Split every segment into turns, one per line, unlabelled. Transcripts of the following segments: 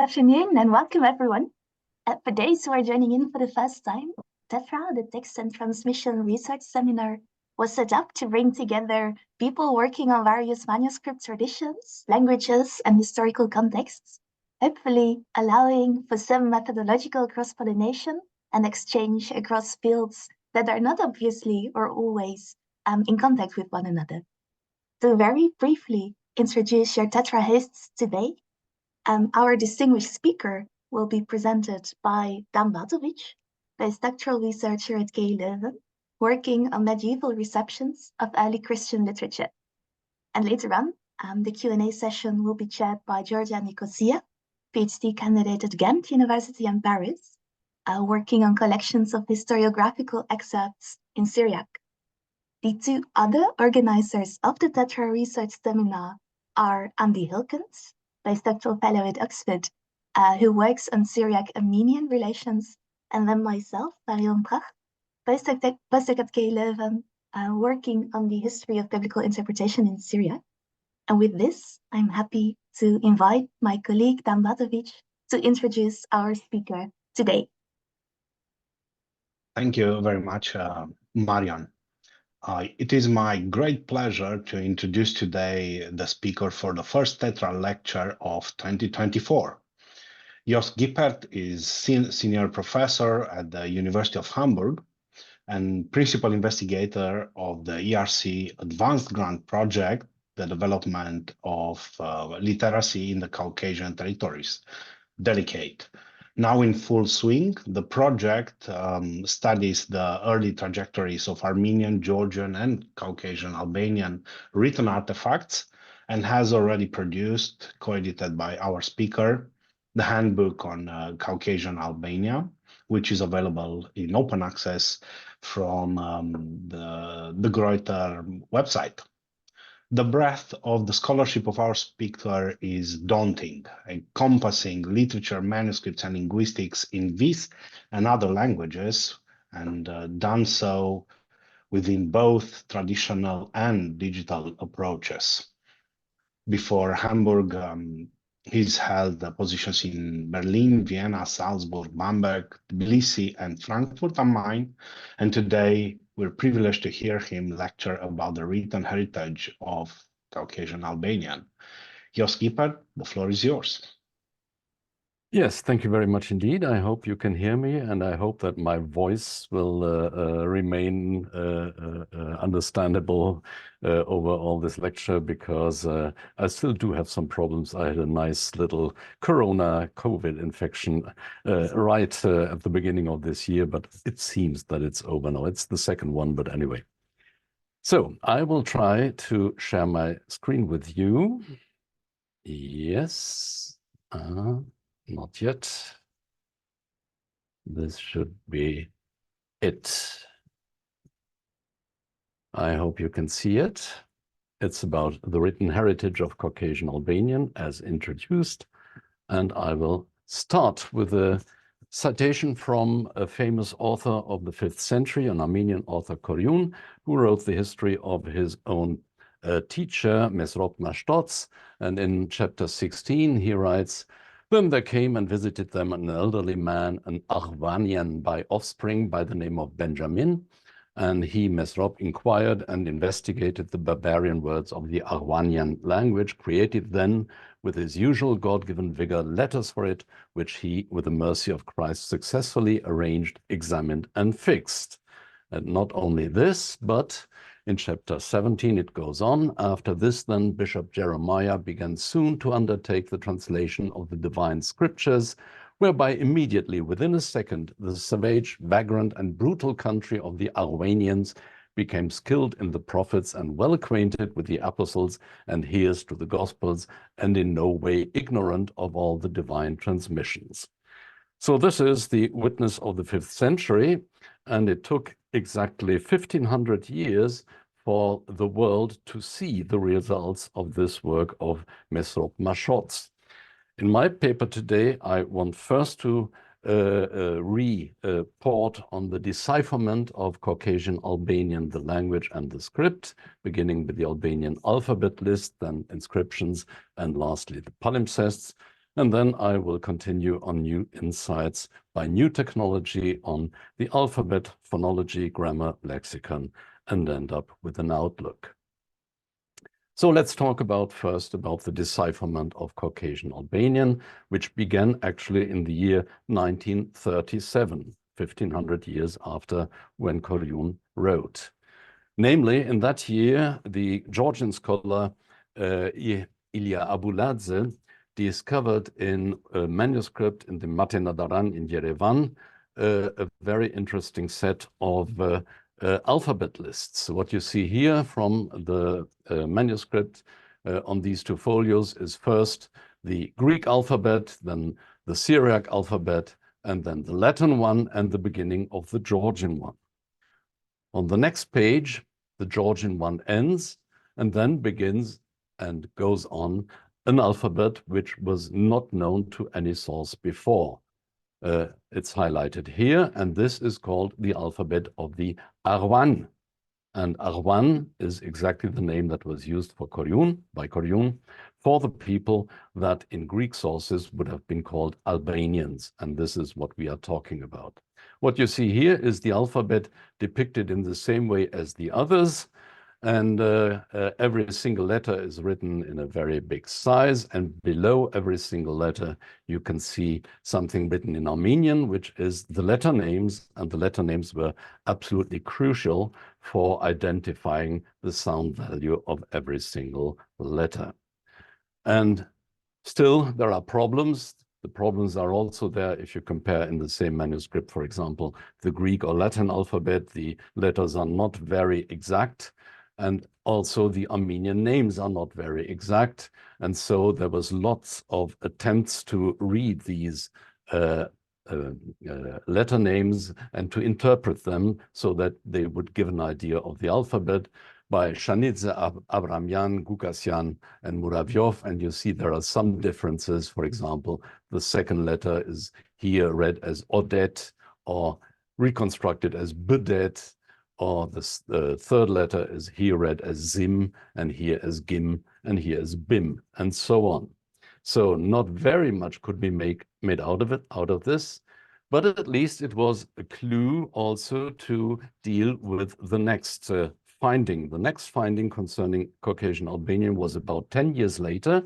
afternoon and welcome everyone. For those who are joining in for the first time, TeTra, the Text and Transmission Research Seminar, was set up to bring together people working on various manuscript traditions, languages, and historical contexts, hopefully allowing for some methodological cross-pollination and exchange across fields that are not obviously or always in contact with one another. To very briefly introduce your TeTra hosts today, our distinguished speaker will be presented by Dan Batovic, postdoctoral researcher at KU Leuven, working on medieval receptions of early Christian literature. And later on, the Q&A session will be chaired by Georgia Nicosia, PhD candidate at Ghent University in Paris, working on collections of historiographical excerpts in Syriac. The two other organizers of the TeTra Research Seminar are Andy Hilkens, postdoctoral fellow at Oxford, who works on Syriac-Armenian relations, and then myself, Marion Pracht, postdoc at KU Leuven, working on the history of biblical interpretation in Syria. And with this, I'm happy to invite my colleague Dan Batovic to introduce our speaker today.
Thank you very much, Marion. It is my great pleasure to introduce today the speaker for the first TeTra Lecture of 2024. Jost Gippert is senior professor at the University of Hamburg and principal investigator of the ERC Advanced Grant Project, the development of literacy in the Caucasian territories, Delicate. Now in full swing, the project studies the early trajectories of Armenian, Georgian, and Caucasian Albanian written artifacts and has already produced, co-edited by our speaker, the handbook on Caucasian Albania, which is available in open access from the Greuter website. The breadth of the scholarship of our speaker is daunting, encompassing literature, manuscripts, and linguistics in these and other languages, and done so within both traditional and digital approaches. Before Hamburg, he's held positions in Berlin, Vienna, Salzburg, Bamberg, Tbilisi, and Frankfurt am Main, and today we're privileged to hear him lecture about the written heritage of Caucasian Albanian. Jost Gippert, the floor is yours.
Yes, thank you very much indeed. I hope you can hear me, and I hope that my voice will remain understandable over all this lecture, because I still do have some problems. I had a nice little corona COVID infection right at the beginning of this year, but it seems that it's over now. It's the second one, but anyway. So I will try to share my screen with you. Yes. Not yet. This should be it. I hope you can see it. It's about the written heritage of Caucasian Albanian as introduced. And I will start with a citation from a famous author of the 5th century, an Armenian author, Koryun, who wrote the history of his own teacher, Mesrop Mashtots. And in chapter 16, he writes, "Then there came and visited them an elderly man, an Arvanian by offspring, by the name of Benjamin. And he, Mesrop, inquired and investigated the barbarian words of the Arvanian language, created then, with his usual God-given vigor, letters for it, which he, with the mercy of Christ, successfully arranged, examined, and fixed." And not only this, but in chapter 17, it goes on. "After this, then, Bishop Jeremiah began soon to undertake the translation of the divine scriptures, whereby immediately, within a second, the savage, vagrant, and brutal country of the Arvanians became skilled in the prophets and well acquainted with the apostles and heirs to the gospels, and in no way ignorant of all the divine transmissions." So this is the witness of the 5th century, and it took exactly 1500 years for the world to see the results of this work of Mesrop Mashtots. In my paper today, I want first to report on the decipherment of Caucasian Albanian, the language and the script, beginning with the Albanian alphabet list, then inscriptions, and lastly the palimpsests. And then I will continue on new insights by new technology on the alphabet, phonology, grammar, lexicon, and end up with an outlook. So let's talk first about the decipherment of Caucasian Albanian, which began actually in the year 1937, 1500 years after when Koryun wrote. Namely, in that year, the Georgian scholar Ilya Abuladze discovered in a manuscript in the Matenadaran in Yerevan a very interesting set of alphabet lists. What you see here from the manuscript on these two folios is first the Greek alphabet, then the Syriac alphabet, and then the Latin one, and the beginning of the Georgian one. On the next page, the Georgian one ends, and then begins and goes on an alphabet which was not known to any source before. It's highlighted here, and this is called the alphabet of the Arwan. And Arwan is exactly the name that was used for by Koryun, for the people that in Greek sources would have been called Albanians. And this is what we are talking about. What you see here is the alphabet depicted in the same way as the others. And every single letter is written in a very big size, and below every single letter you can see something written in Armenian, which is the letter names, and the letter names were absolutely crucial for identifying the sound value of every single letter. And still there are problems. The problems are also there if you compare in the same manuscript, for example, the Greek or Latin alphabet. The letters are not very exact. And also the Armenian names are not very exact. And so there was lots of attempts to read these letter names and to interpret them so that they would give an idea of the alphabet by Shanidze, Abramyan, Gukasyan, and Muravyov. And you see there are some differences. For example, the second letter is here read as Odet or reconstructed as Budet, or the third letter is here read as Zim, and here as Gim, and here as Bim, and so on. So not very much could be made out of this, but at least it was a clue also to deal with the next finding. The next finding concerning Caucasian Albanian was about 10 years later,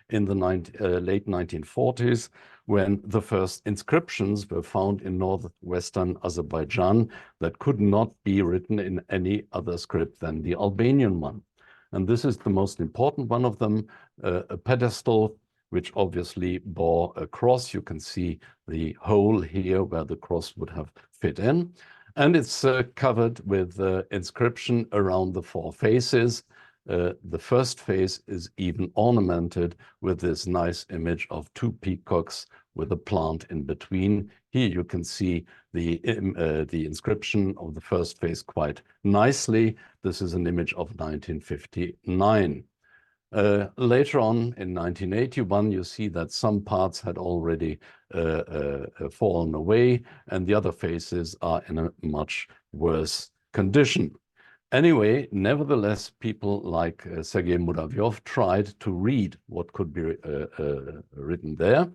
in the late 1940s, when the first inscriptions were found in northwestern Azerbaijan that could not be written in any other script than the Albanian one. And this is the most important one of them, a pedestal, which obviously bore a cross. You can see the hole here where the cross would have fit in. And it's covered with inscription around the four faces. The first face is even ornamented with this nice image of two peacocks with a plant in between. Here you can see the inscription of the first face quite nicely. This is an image of 1959. Later on, in 1981, you see that some parts had already fallen away, and the other faces are in a much worse condition. Anyway, nevertheless, people like Sergei Muravyov tried to read what could be written there.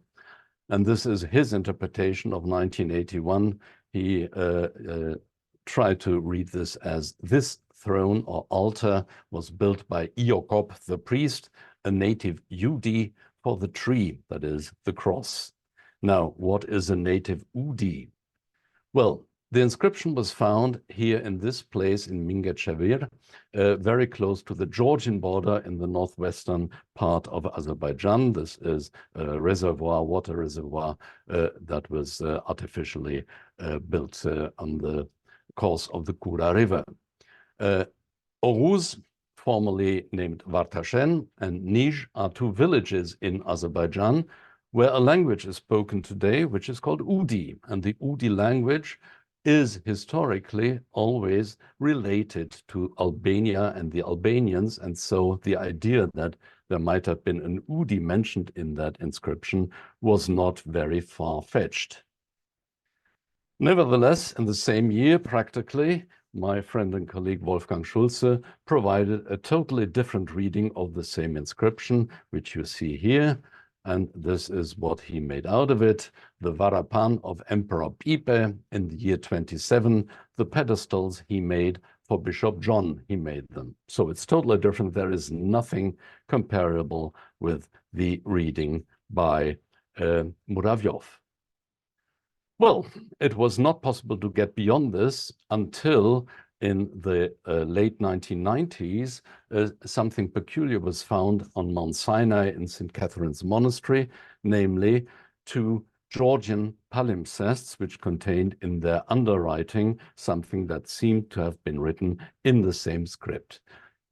And this is his interpretation of 1981. He tried to read this as this throne or altar was built by Iokop the priest, a native Udi, for the tree, that is, the cross. Now, what is a native Udi? Well, the inscription was found here in this place in Mingechevir, very close to the Georgian border in the northwestern part of Azerbaijan. This is a reservoir, water reservoir, that was artificially built on the course of the Kura River. Oruz, formerly named Vartashen, and Nij are two villages in Azerbaijan where a language is spoken today, which is called Udi. And the Udi language is historically always related to Albania and the Albanians. And so the idea that there might have been an Udi mentioned in that inscription was not very far-fetched. Nevertheless, in the same year, practically, my friend and colleague Wolfgang Schulze provided a totally different reading of the same inscription, which you see here. and this is what he made out of it. The Varapan of Emperor Pipe in the year 27, the pedestals he made for Bishop John, he made them. So it's totally different. There is nothing comparable with the reading by Muravyov. Well, it was not possible to get beyond this until in the late 1990s, something peculiar was found on Mount Sinai in St. Catherine's Monastery, namely 2 Georgian palimpsests, which contained in their underwriting something that seemed to have been written in the same script.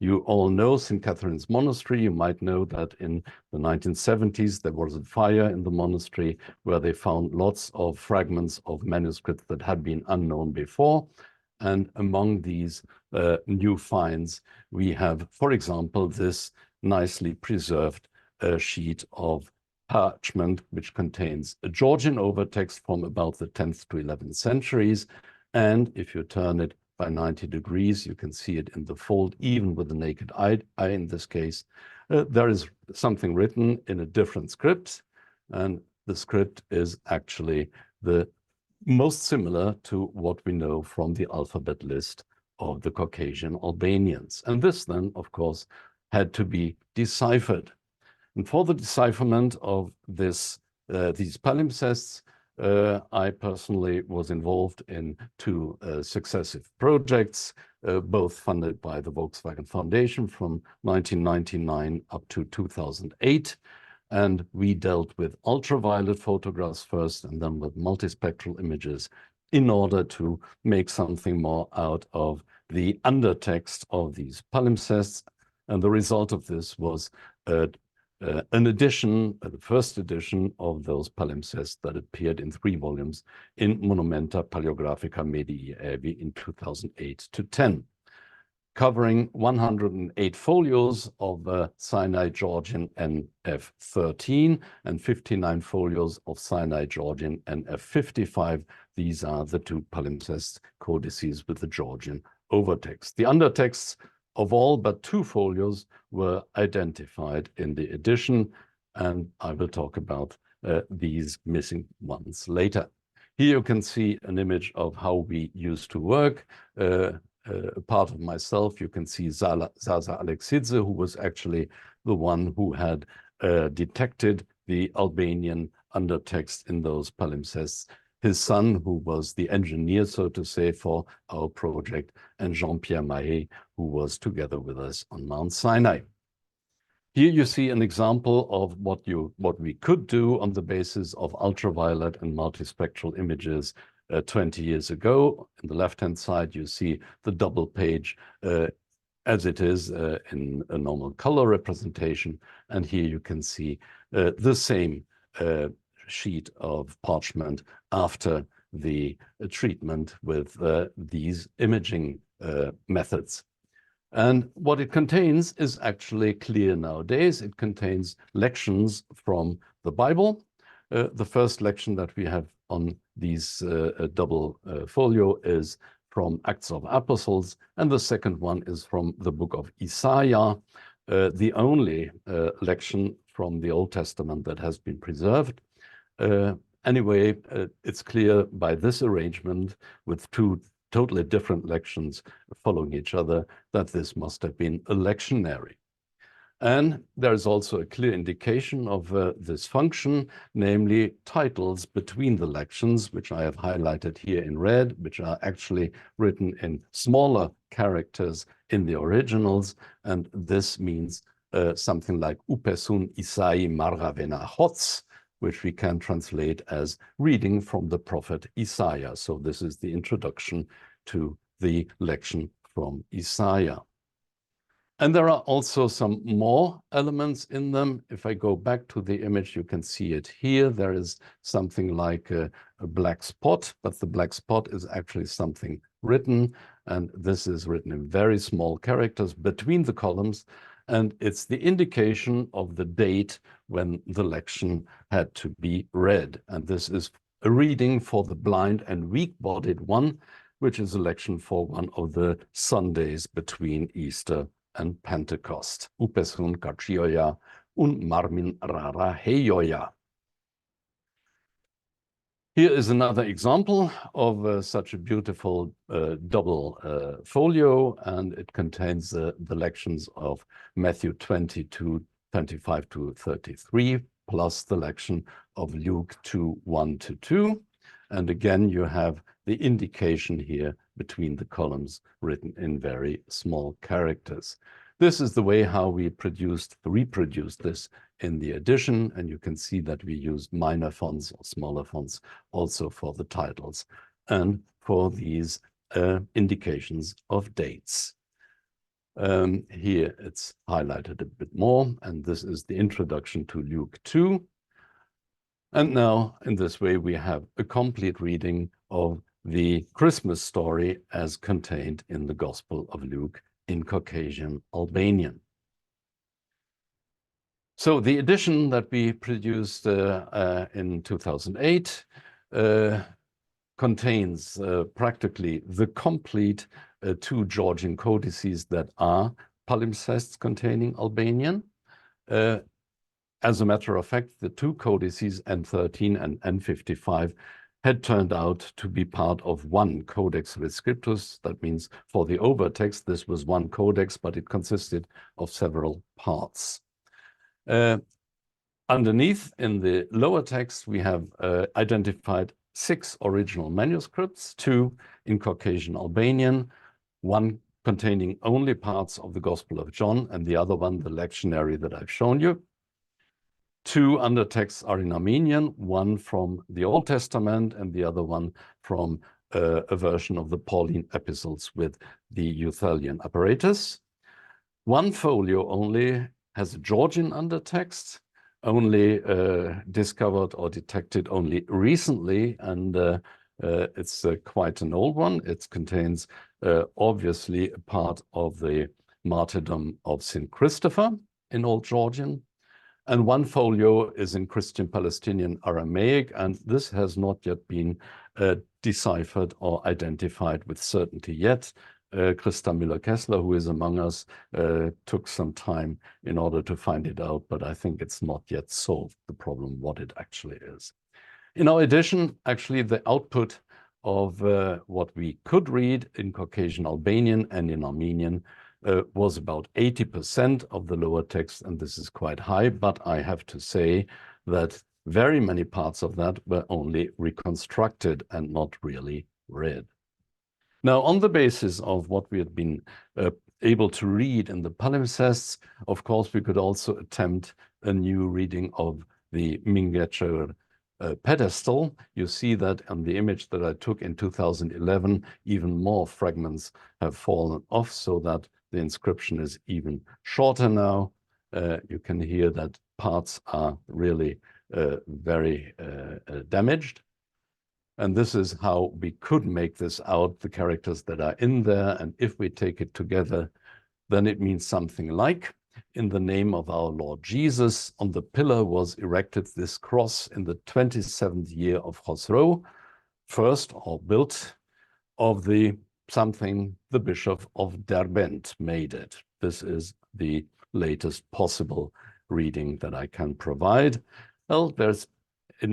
You all know St. Catherine's Monastery. You might know that in the 1970s, there was a fire in the monastery where they found lots of fragments of manuscripts that had been unknown before. And among these new finds, we have, for example, this nicely preserved sheet of parchment, which contains a Georgian overtext from about the 10th to 11th centuries. And if you turn it by 90 degrees, you can see it in the fold, even with the naked eye in this case. There is something written in a different script, and the script is actually the most similar to what we know from the alphabet list of the Caucasian Albanians. And this then, of course, had to be deciphered. And for the decipherment of these palimpsests, I personally was involved in 2 successive projects, both funded by the Volkswagen Foundation from 1999 up to 2008. And we dealt with ultraviolet photographs first and then with multispectral images in order to make something more out of the undertext of these palimpsests. And the result of this was an edition, the first edition of those palimpsests that appeared in 3 volumes in Monumenta Paleographica Medievi in 2008 to 10, covering 108 folios of Sinai Georgian NF13 and 59 folios of Sinai Georgian NF55. These are the 2 palimpsest codices with the Georgian overtext. The undertexts of all but 2 folios were identified in the edition, and I will talk about these missing ones later. Here you can see an image of how we used to work. Part of myself, you can see Zaza Alexidze, who was actually the one who had detected the Albanian undertext in those palimpsests. His son, who was the engineer, so to say, for our project, and Jean-Pierre Mahé, who was together with us on Mount Sinai. Here you see an example of what we could do on the basis of ultraviolet and multispectral images 20 years ago. On the left-hand side, you see the double page as it is in a normal color representation. And here you can see the same sheet of parchment after the treatment with these imaging methods. And what it contains is actually clear nowadays. It contains lections from the Bible. The first lection that we have on these double folio is from Acts of Apostles, and the second one is from the book of Isaiah, the only lection from the Old Testament that has been preserved. Anyway, it's clear by this arrangement with 2 totally different lections following each other that this must have been a lectionary. And there is also a clear indication of this function, namely titles between the lections, which I have highlighted here in red, which are actually written in smaller characters in the originals. And this means something like Upesun Isai Marravena Hots, which we can translate as reading from the prophet Isaiah. So this is the introduction to the lection from Isaiah. And there are also some more elements in them. If I go back to the image, you can see it here. There is something like a black spot, but the black spot is actually something written. And this is written in very small characters between the columns. And it's the indication of the date when the lection had to be read. And this is a reading for the blind and weak-bodied one, which is a lection for one of the Sundays between Easter and Pentecost. Upesun Kachioya und marmin rara heyoya. Here is another example of such a beautiful double folio, and it contains the lections of Matthew 22, 25 to 33, plus the lection of Luke 2, 1 to 2. And again, you have the indication here between the columns written in very small characters. This is the way how we reproduced this in the edition, and you can see that we used minor fonts or smaller fonts also for the titles and for these indications of dates. Here it's highlighted a bit more, and this is the introduction to Luke 2. And now, in this way, we have a complete reading of the Christmas story as contained in the Gospel of Luke in Caucasian Albanian. So the edition that we produced in 2008 contains practically the complete two Georgian codices that are palimpsests containing Albanian. As a matter of fact, the two codices, N13 and N55, had turned out to be part of one codex rescriptus. That means for the overtext, this was one codex, but it consisted of several parts. Underneath, in the lower text, we have identified 6 original manuscripts, 2 in Caucasian Albanian, 1 containing only parts of the Gospel of John, and the other one, the lectionary that I've shown you. 2 undertexts are in Armenian, 1 from the Old Testament and the other one from a version of the Pauline epistles with the Euthalian apparatus. 1 folio only has a Georgian undertext, only discovered or detected only recently, and it's quite an old one. It contains obviously a part of the martyrdom of St. Christopher in Old Georgian. And 1 folio is in Christian Palestinian Aramaic, and this has not yet been deciphered or identified with certainty yet. Christa Müller-Kessler, who is among us, took some time in order to find it out, but I think it's not yet solved, the problem, what it actually is. In our edition, actually, the output of what we could read in Caucasian Albanian and in Armenian was about 80% of the lower text, and this is quite high, but I have to say that very many parts of that were only reconstructed and not really read. Now, on the basis of what we had been able to read in the palimpsests, of course, we could also attempt a new reading of the miniature pedestal. You see that on the image that I took in 2011, even more fragments have fallen off so that the inscription is even shorter now. You can hear that parts are really very damaged. And this is how we could make this out, the characters that are in there. And if we take it together, then it means something like, in the name of our Lord Jesus, on the pillar was erected this cross in the 27th year of Khosrow, first or built of the Bishop of Derbent made it. This is the latest possible reading that I can provide. Well, there's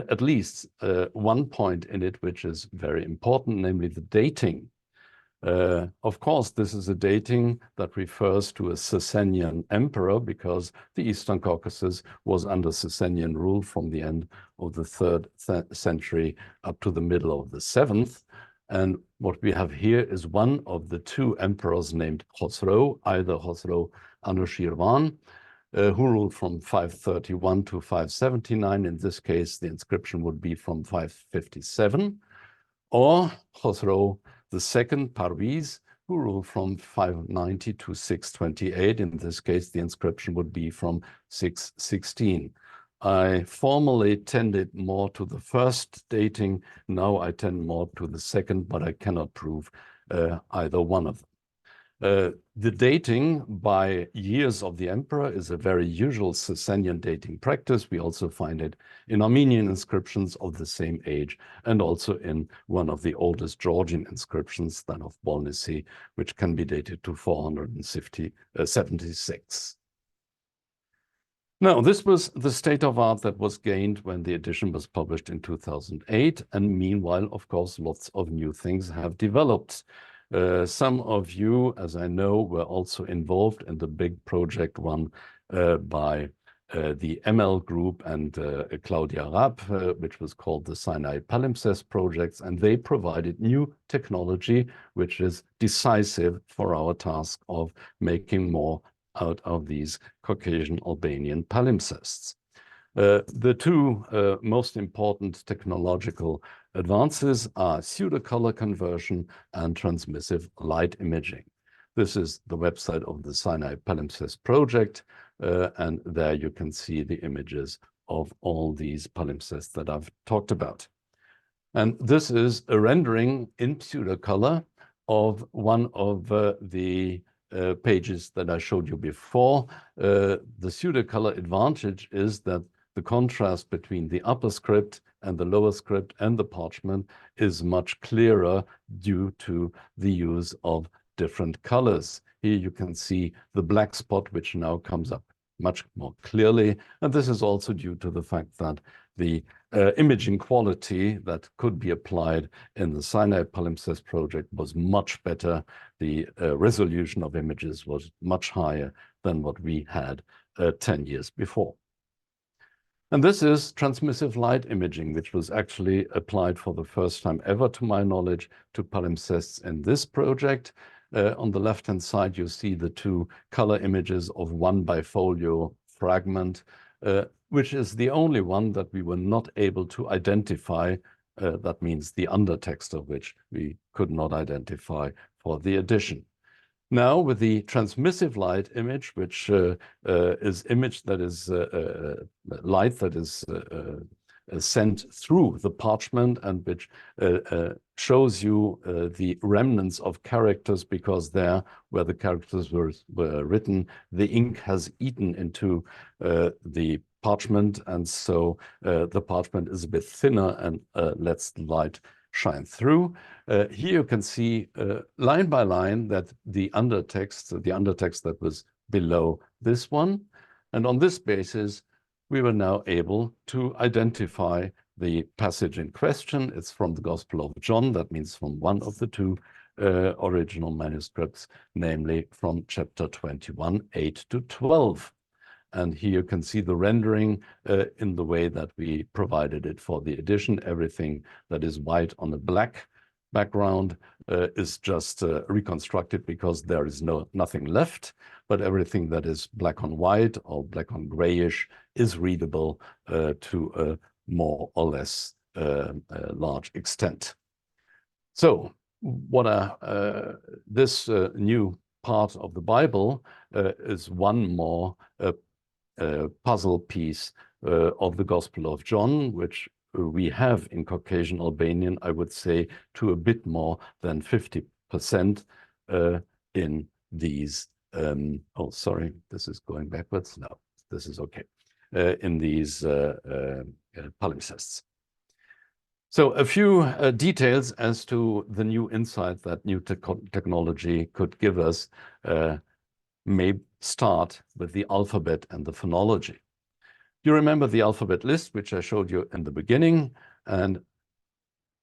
at least 1 point in it which is very important, namely the dating. Of course, this is a dating that refers to a Sasanian emperor because the Eastern Caucasus was under Sasanian rule from the end of the 3rd century up to the middle of the 7th. And what we have here is one of the 2 emperors named Khosrow, either Khosrow Anushirvan, who ruled from 531 to 579. In this case, the inscription would be from 557, or Khosrow II Parviz, who ruled from 590 to 628. In this case, the inscription would be from 616. I formerly tended more to the first dating. Now I tend more to the second, but I cannot prove either one of them. The dating by years of the emperor is a very usual Sasanian dating practice. We also find it in Armenian inscriptions of the same age, and also in one of the oldest Georgian inscriptions, that of Bolnisi, which can be dated to 476. Now, this was the state of art that was gained when the edition was published in 2008. And meanwhile, of course, lots of new things have developed. Some of you, as I know, were also involved in the big project one by the ML group and Claudia Rapp, which was called the Sinai palimpsest projects, and they provided new technology, which is decisive for our task of making more out of these Caucasian Albanian palimpsests. The two most important technological advances are pseudo-color conversion and transmissive light imaging. This is the website of the Sinai palimpsest project, and there you can see the images of all these palimpsests that I've talked about. And this is a rendering in pseudo-color of one of the pages that I showed you before. The pseudo-color advantage is that the contrast between the upper script and the lower script and the parchment is much clearer due to the use of different colors. Here you can see the black spot, which now comes up much more clearly. And this is also due to the fact that the imaging quality that could be applied in the Sinai palimpsest project was much better. The resolution of images was much higher than what we had 10 years before. And this is transmissive light imaging, which was actually applied for the first time ever, to my knowledge, to palimpsests in this project. On the left-hand side, you see the two color images of one bifolio fragment, which is the only one that we were not able to identify. That means the undertext of which we could not identify for the edition. Now, with the transmissive light image, which is image that is light that is sent through the parchment and which shows you the remnants of characters, because there, where the characters were written, the ink has eaten into the parchment, and so the parchment is a bit thinner and lets the light shine through. Here you can see line by line that the undertext that was below this one. And on this basis, we were now able to identify the passage in question. It's from the Gospel of John. That means from one of the two original manuscripts, namely from chapter 21, 8 to 12. And here you can see the rendering in the way that we provided it for the edition. Everything that is white on a black background is just reconstructed because there is nothing left, but everything that is black on white or black on grayish is readable to a more or less large extent. So what this new part of the Bible is one more puzzle piece of the Gospel of John, which we have in Caucasian Albanian, I would say, to a bit more than 50% in these, oh, sorry, this is going backwards. No, this is okay. In these palimpsests. So a few details as to the new insight that new technology could give us may start with the alphabet and the phonology. You remember the alphabet list, which I showed you in the beginning, and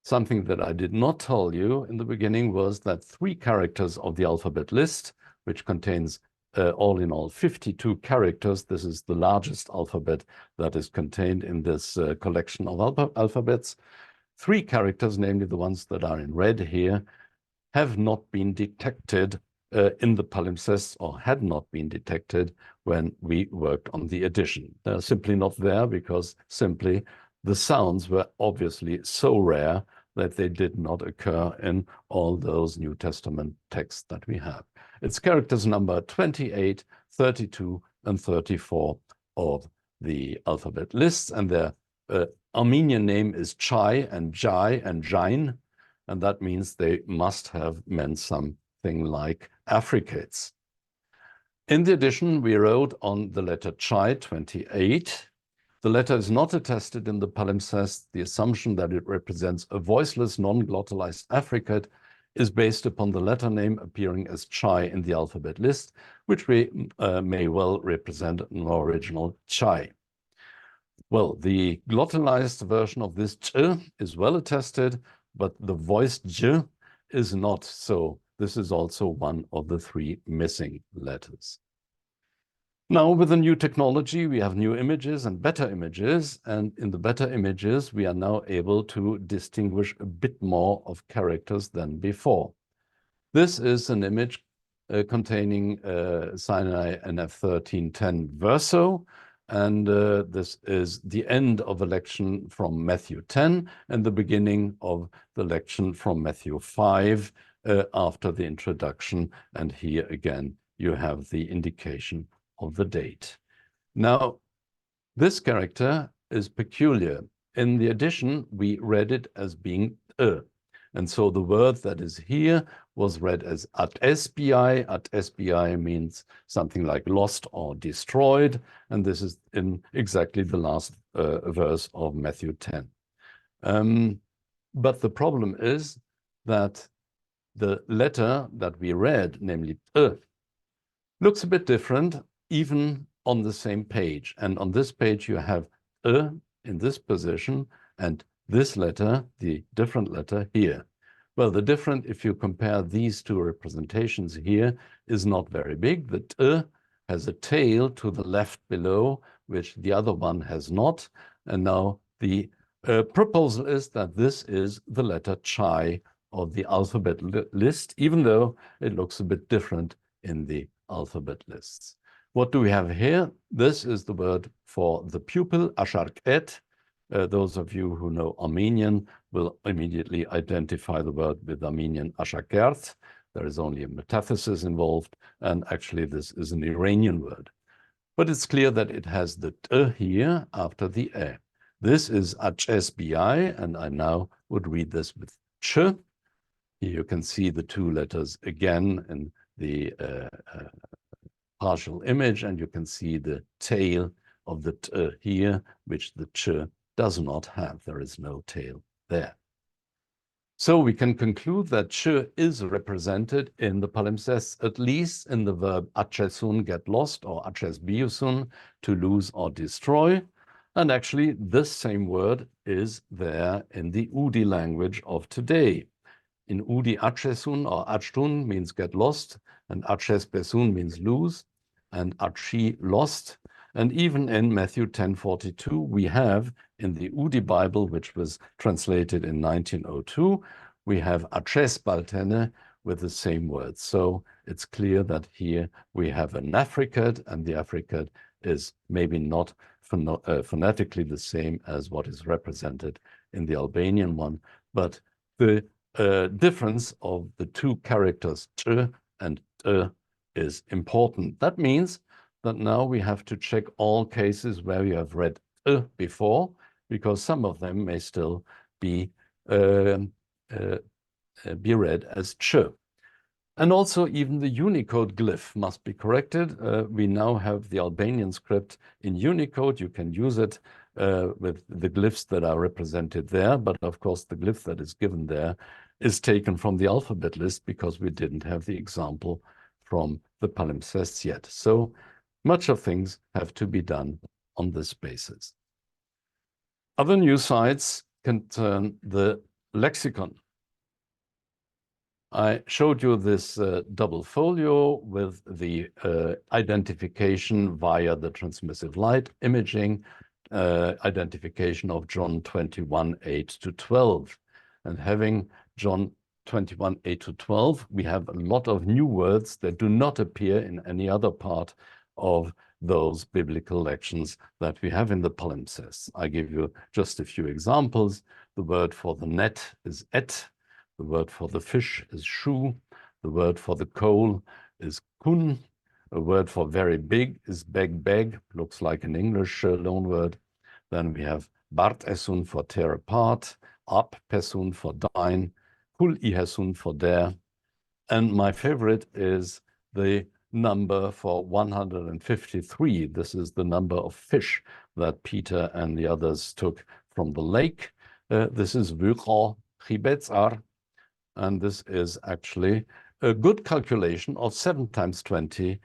something that I did not tell you in the beginning was that 3 characters of the alphabet list, which contains all in all 52 characters, this is the largest alphabet that is contained in this collection of alphabets. 3 characters, namely the ones that are in red here, have not been detected in the palimpsests, or had not been detected when we worked on the edition. They're simply not there because simply the sounds were obviously so rare that they did not occur in all those New Testament texts that we have. It's characters number 28, 32, and 34 of the alphabet lists, and their Armenian name is Chai and Jai and Jain, and that means they must have meant something like affricates. In the edition, we wrote on the letter Chai 28. The letter is not attested in the palimpsest. The assumption that it represents a voiceless, non-glottalized affricate is based upon the letter name appearing as chai in the alphabet list, which we may well represent an original chai. Well, the glottalized version of this ch is well attested, but the voiced j is not. So this is also one of the three missing letters. Now, with the new technology, we have new images and better images. And in the better images, we are now able to distinguish a bit more of characters than before. This is an image containing Sinai NF1310 verso. And this is the end of a lection from Matthew 10 and the beginning of the lection from Matthew 5 after the introduction. And here again, you have the indication of the date. Now, this character is peculiar. In the edition, we read it as being and so the word that is here was read as at SBI. At SBI means something like lost or destroyed, and this is in exactly the last verse of Matthew 10. But the problem is that the letter that we read, namely looks a bit different even on the same page. And on this page you have in this position and this letter, the different letter here. Well, the different, if you compare these two representations here, is not very big. The t has a tail to the left below, which the other one has not. And now the proposal is that this is the letter chai of the alphabet list, even though it looks a bit different in the alphabet lists. What do we have here? This is the word for the pupil, asharket. Those of you who know Armenian will immediately identify the word with Armenian ashakert. There is only a metathesis involved, and actually this is an Iranian word. But it's clear that it has the t here after the e. This is HSBI, and I now would read this with ch. Here you can see the two letters again in the partial image, and you can see the tail of the t here, which the ch does not have. There is no tail there. So we can conclude that ch is represented in the palimpsests, at least in the verb achesun, get lost, or achesbiusun, to lose or destroy. And actually, this same word is there in the Udi language of today. In Udi, achesun or achtun means get lost, and achesbesun means lose, and achi, lost. And even in Matthew 10:42, we have in the Udi Bible, which was translated in 1902, we have aches baltene with the same word. So it's clear that here we have an affricate, and the affricate is maybe not phonetically the same as what is represented in the Albanian one, but the difference of the two characters ch and t is important. That means that now we have to check all cases where we have read before, because some of them may still be read as ch. And also even the Unicode glyph must be corrected. We now have the Albanian script in Unicode. You can use it with the glyphs that are represented there, but of course the glyph that is given there is taken from the alphabet list because we didn't have the example from the palimpsests yet. So much of things have to be done on this basis. Other new sites concern the lexicon. I showed you this double folio with the identification via the transmissive light imaging, identification of John 21:8-12. And having John 21:8-12, we have a lot of new words that do not appear in any other part of those biblical lections that we have in the palimpsests. I give you just a few examples. The word for the net is et. The word for the fish is shu. The word for the coal is kun. A word for very big is beg, looks like an English loanword. Then we have bart esun for tear apart, ap pesun for dine, kul ihesun for dare. And my favorite is the number for 153. This is the number of fish that Peter and the others took from the lake. This is vukal chibetzar. and this is actually a good calculation of 7 times 20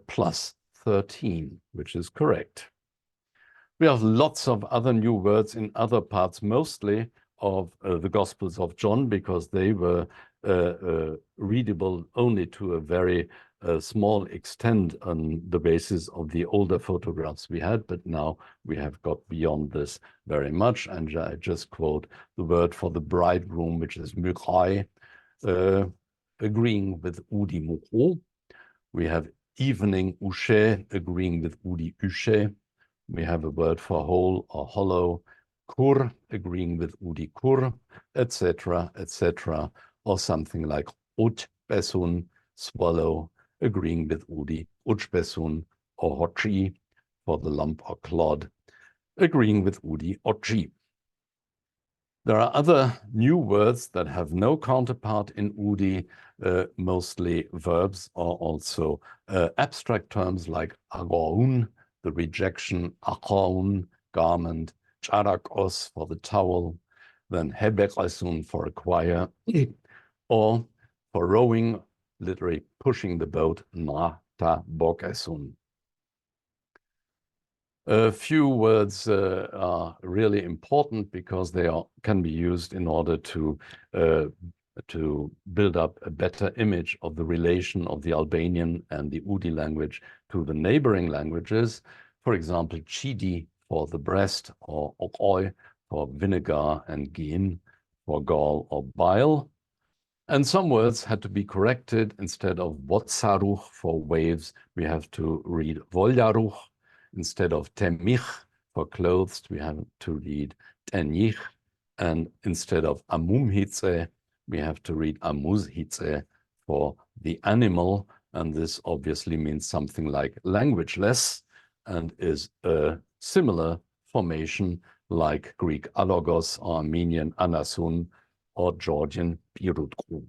plus 13, which is correct. We have lots of other new words in other parts, mostly of the Gospels of John, because they were readable only to a very small extent on the basis of the older photographs we had, but now we have got beyond this very much. And I just quote the word for the bridegroom, which is mychai, agreeing with udi mucho. We have evening ushe, agreeing with udi ushe. We have a word for whole or hollow, kur, agreeing with udi kur, etc., etc., or something like ut besun, swallow, agreeing with udi uchbesun, or hochi, for the lump or clod, agreeing with udi ochi. There are other new words that have no counterpart in udi, mostly verbs, or also abstract terms like agoun, the rejection, akaun, garment, charakos for the towel, then hebekasun for a choir, or for rowing, literally pushing the boat, na ta bokasun. A few words are really important because they can be used in order to build up a better image of the relation of the Albanian and the Udi language to the neighboring languages. For example, chidi for the breast, or okoi for vinegar, and gin for gall or bile. And some words had to be corrected. Instead of votsaruch for waves, we have to read voljaruch. Instead of temich for clothes, we have to read tenich. And instead of amumhitze, we have to read amuzhitze for the animal. And this obviously means something like languageless, and is a similar formation like Greek alogos, or Armenian anasun, or Georgian pirutku.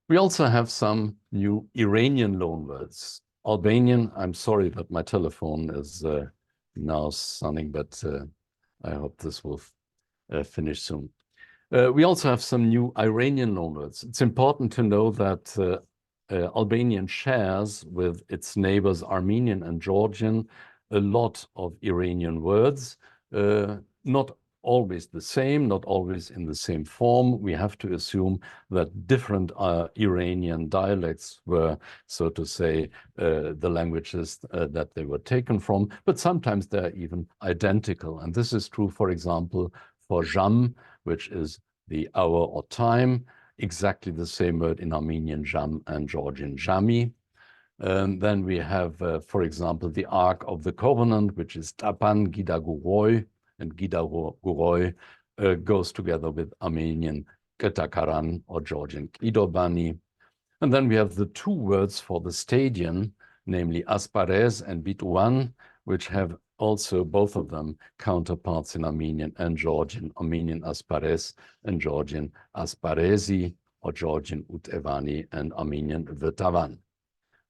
We also have some new Iranian loanwords. Albanian, I'm sorry that my telephone is now sounding, but I hope this will finish soon. We also have some new Iranian loanwords. It's important to know that Albanian shares with its neighbors Armenian and Georgian a lot of Iranian words, not always the same, not always in the same form. We have to assume that different Iranian dialects were, so to say, the languages that they were taken from, but sometimes they're even identical. And this is true, for example, for jam, which is the hour or time, exactly the same word in Armenian jam and Georgian jami. Then we have, for example, the Ark of the Covenant, which is tapan gidaguroi, and gidaguroi goes together with Armenian ketakaran or Georgian kidobani. And then we have the two words for the stadium, namely asparez and bituan, which have also both of them counterparts in Armenian and Georgian, Armenian asparez and Georgian asparezi, or Georgian utevani and Armenian vitavan.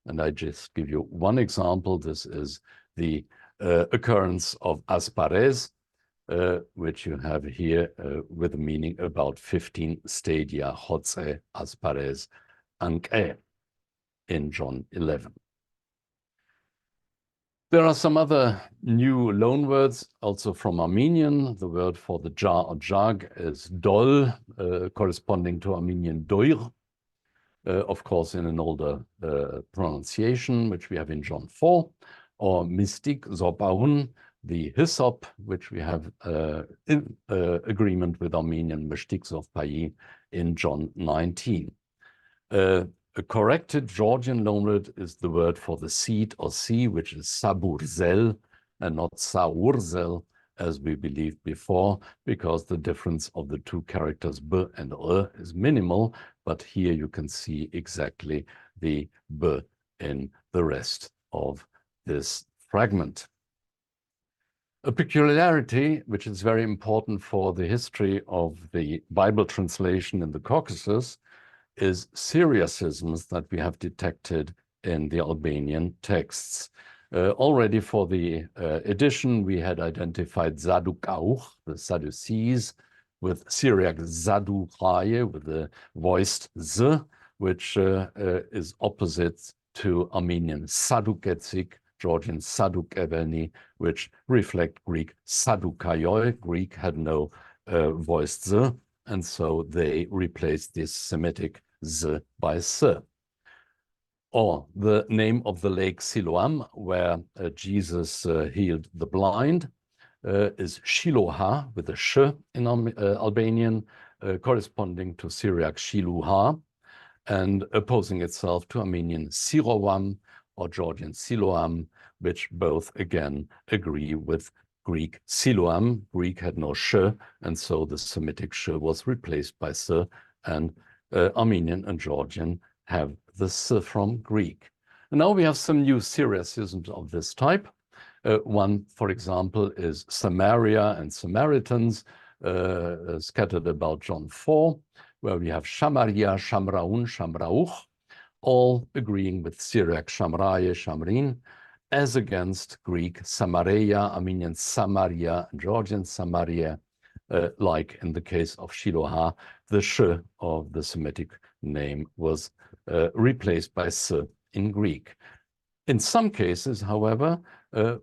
And I just give you one example. This is the occurrence of asparez, which you have here with a meaning about 15 stadia, hotze, asparez, anke, in John 11. There are some other new loanwords also from Armenian. The word for the jar or jug is dol, corresponding to Armenian doir, of course in an older pronunciation, which we have in John 4, or mystik zopaun, the hyssop, which we have in agreement with Armenian mystik zopai in John 19. A corrected Georgian loanword is the word for the seed or sea, which is saburzel and not saurzel, as we believed before, because the difference of the two characters b and is minimal, but here you can see exactly the b in the rest of this fragment. A peculiarity, which is very important for the history of the Bible translation in the Caucasus, is Syriacisms that we have detected in the Albanian texts. Already for the edition, we had identified Zadukauch, the Sadducees, with Syriac Zaduchaye, with the voiced Z, which is opposite to Armenian Saduketsik, Georgian Sadukeveni, which reflect Greek Sadukaioi. Greek had no voiced Z, and so they replaced this Semitic Z by S. Or the name of the lake Siloam, where Jesus healed the blind, is Shiloha with a sh in Albanian, corresponding to Syriac Shiluha, and opposing itself to Armenian Siroam or Georgian Siloam, which both again agree with Greek Siloam. Greek had no sh, and so the Semitic sh was replaced by s, and Armenian and Georgian have the s from Greek. And now we have some new Syriacisms of this type. One, for example, is Samaria and Samaritans, scattered about John 4, where we have Shamaria, Shamraun, Shamrauch, all agreeing with Syriac Shamraye, Shamrin, as against Greek Samaria, Armenian Samaria, and Georgian Samaria, like in the case of Shiloha, the sh of the Semitic name was replaced by s in Greek. In some cases, however,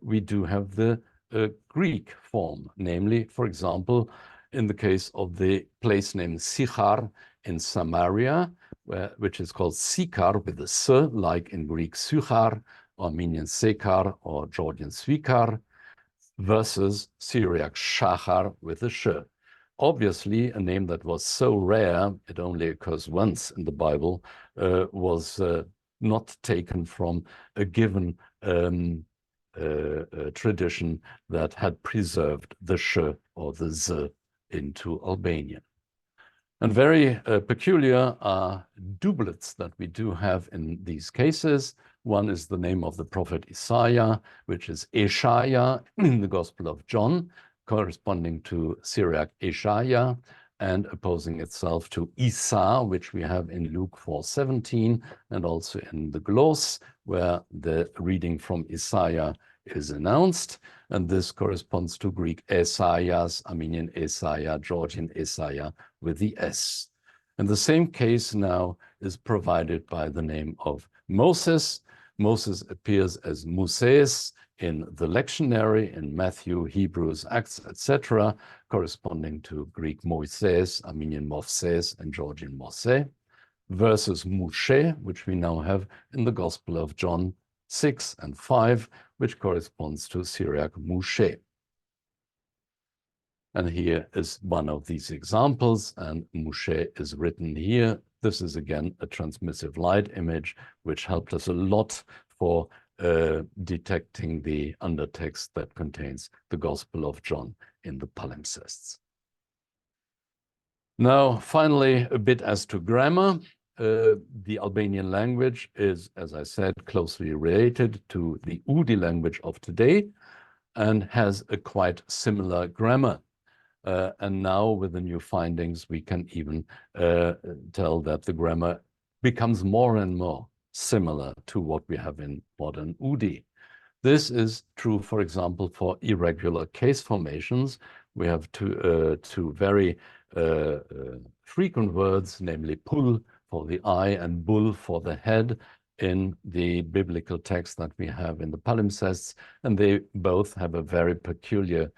we do have the Greek form, namely, for example, in the case of the place name Sichar in Samaria, which is called Sikar with a s, like in Greek Sychar, Armenian Sekar, or Georgian Svikar, versus Syriac Shachar with a sh. Obviously, a name that was so rare, it only occurs once in the Bible, was not taken from a given tradition that had preserved the sh or the z into Albanian. And very peculiar are doublets that we do have in these cases. One is the name of the prophet Isaiah, which is Eshaya in the Gospel of John, corresponding to Syriac Eshaya, and opposing itself to Isa, which we have in Luke 4:17, and also in the gloss, where the reading from Isaiah is announced. And this corresponds to Greek Esaias, Armenian Esaiah, Georgian Esaiah with the S. And the same case now is provided by the name of Moses. Moses appears as Moses in the lectionary in Matthew, Hebrews, Acts, etc., corresponding to Greek Moises, Armenian Moses, and Georgian Mose, versus Moshe, which we now have in the Gospel of John 6 and 5, which corresponds to Syriac Moshe. And here is one of these examples, and Moshe is written here. This is again a transmissive light image, which helped us a lot for detecting the undertext that contains the Gospel of John in the palimpsests. Now, finally, a bit as to grammar. The Albanian language is, as I said, closely related to the Udi language of today and has a quite similar grammar. And now with the new findings, we can even tell that the grammar becomes more and more similar to what we have in modern Udi. This is true, for example, for irregular case formations. We have two very frequent words, namely pul for the eye and bul for the head in the biblical text that we have in the palimpsests, and they both have a very peculiar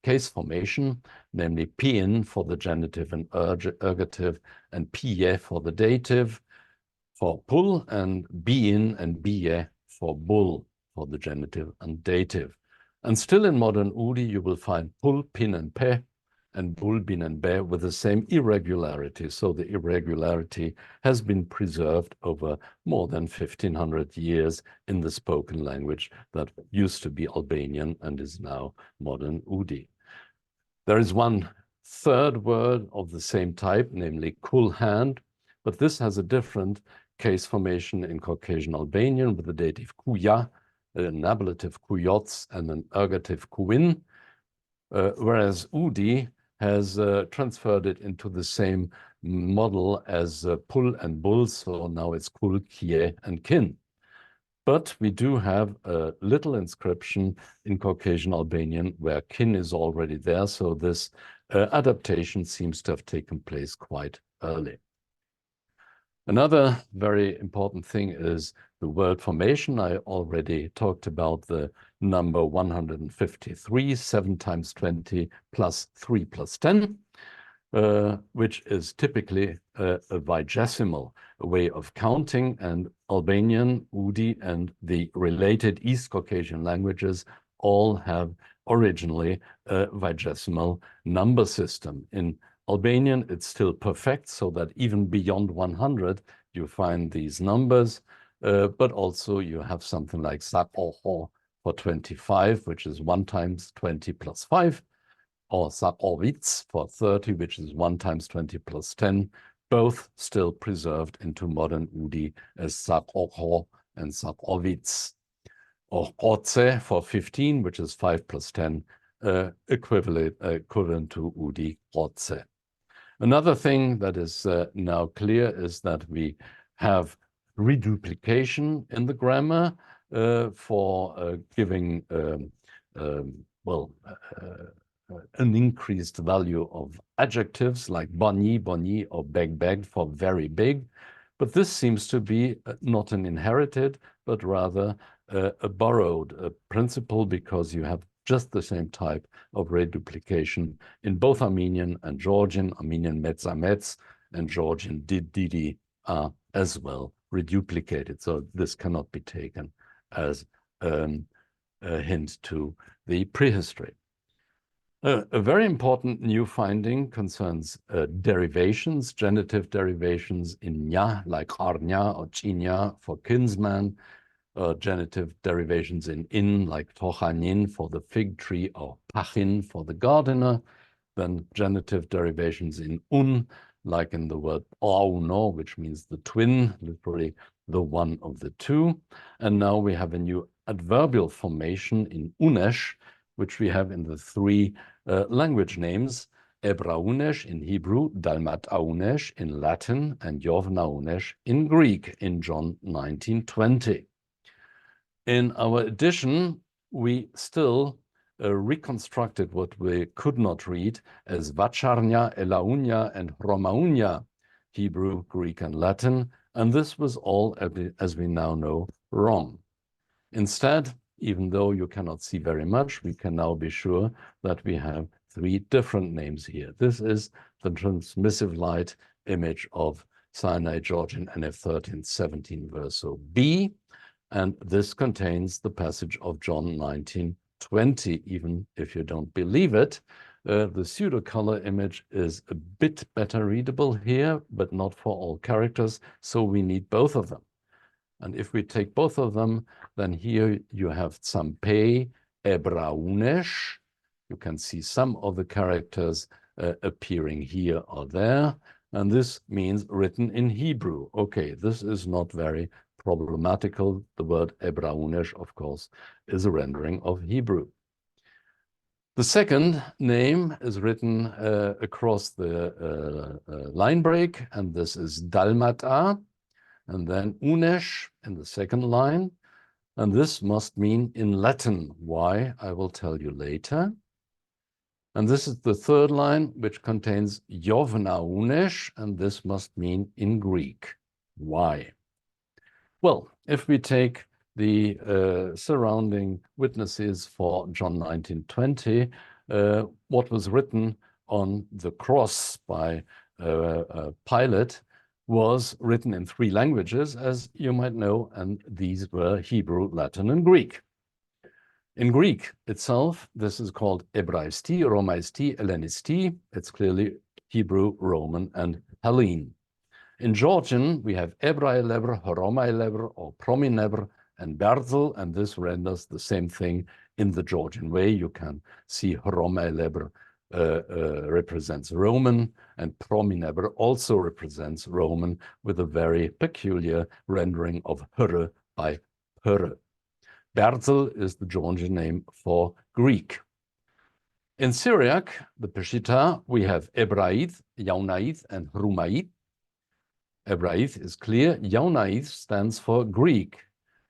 case formation, namely pien for the genitive and ergative, and pie for the dative for pull, and bien and bie for bull for the genitive and dative. And still in modern Udi, you will find pull, pin, and pe, and bull, bin, and be with the same irregularity. So the irregularity has been preserved over more than 1500 years in the spoken language that used to be Albanian and is now modern Udi. There is one third word of the same type, namely kul hand, but this has a different case formation in Caucasian Albanian with the dative kuya, an ablative kuyots, and an ergative kuin, whereas Udi has transferred it into the same model as pul and bull, so now it's kul, kie, and kin. But we do have a little inscription in Caucasian Albanian where kin is already there, so this adaptation seems to have taken place quite early. Another very important thing is the word formation. I already talked about the number 153, 7 times 20 plus 3 plus 10, which is typically a vigesimal way of counting, and Albanian, Udi, and the related East Caucasian languages all have originally a vigesimal number system. In Albanian, it's still perfect, so that even beyond 100, you find these numbers, but also you have something like Sakoho for 25, which is 1 times 20 plus 5, or Sakovic for 30, which is 1 times 20 plus 10, both still preserved into modern Udi as Sakoho and Sakovic. Or Koce for 15, which is 5 plus 10, equivalent to Udi Koce. Another thing that is now clear is that we have reduplication in the grammar for giving an increased value of adjectives like boni, boni, or beg, begged for very big. But this seems to be not an inherited, but rather a borrowed principle, because you have just the same type of reduplication in both Armenian and Georgian. Armenian metz and Georgian didi are as well reduplicated. So this cannot be taken as a hint to the prehistory. A very important new finding concerns derivations, genitive derivations in nya, like arnya or chinya for kinsman, genitive derivations in, like tochanin for the fig tree, or pachin for the gardener, then genitive derivations in like in the word auno, which means the twin, literally the one of the two. And now we have a new adverbial formation in unesh, which we have in the 3 language names: Ebraunesh in Hebrew, Dalmataunesh in Latin, and Yovnaunesh in Greek in John 19:20. In our edition, we still reconstructed what we could not read as Vacharnia, Elaunia, and Romaunia, Hebrew, Greek, and Latin, and this was all, as we now know, wrong. Instead, even though you cannot see very much, we can now be sure that we have 3 different names here. This is the transmissive light image of Sinai Georgian NF 1317 verso B, and this contains the passage of John 19:20, even if you don't believe it. The pseudo-color image is a bit better readable here, but not for all characters, so we need both of them. And if we take both of them, then here you have Tsampe Ebraunesh. You can see some of the characters appearing here or there, and this means written in Hebrew. Okay, this is not very problematical. The word Ebraunesh, of course, is a rendering of Hebrew. The second name is written across the line break, and this is Dalmata, and then Unesh in the second line, and this must mean in Latin. Why? I will tell you later. And this is the third line, which contains Yovnaunesh, and this must mean in Greek. Why? Well, if we take the surrounding witnesses for John 19:20, what was written on the cross by Pilate was written in 3 languages, as you might know, and these were Hebrew, Latin, and Greek. In Greek itself, this is called Ebraisti, Romaisti, Hellenisti. It's clearly Hebrew, Roman, and Hellene. In Georgian, we have Ebrai lever, Horomai lever, or Prominebr, and Berzel, and this renders the same thing in the Georgian way. You can see Horomai lever represents Roman, and Prominebr also represents Roman, with a very peculiar rendering of Hurre by Hurre. Berzel is the Georgian name for Greek. In Syriac, the Peshitta, we have Ebraith, Yaunaith, and Hrumaith. Ebraith is clear. Yaunaith stands for Greek.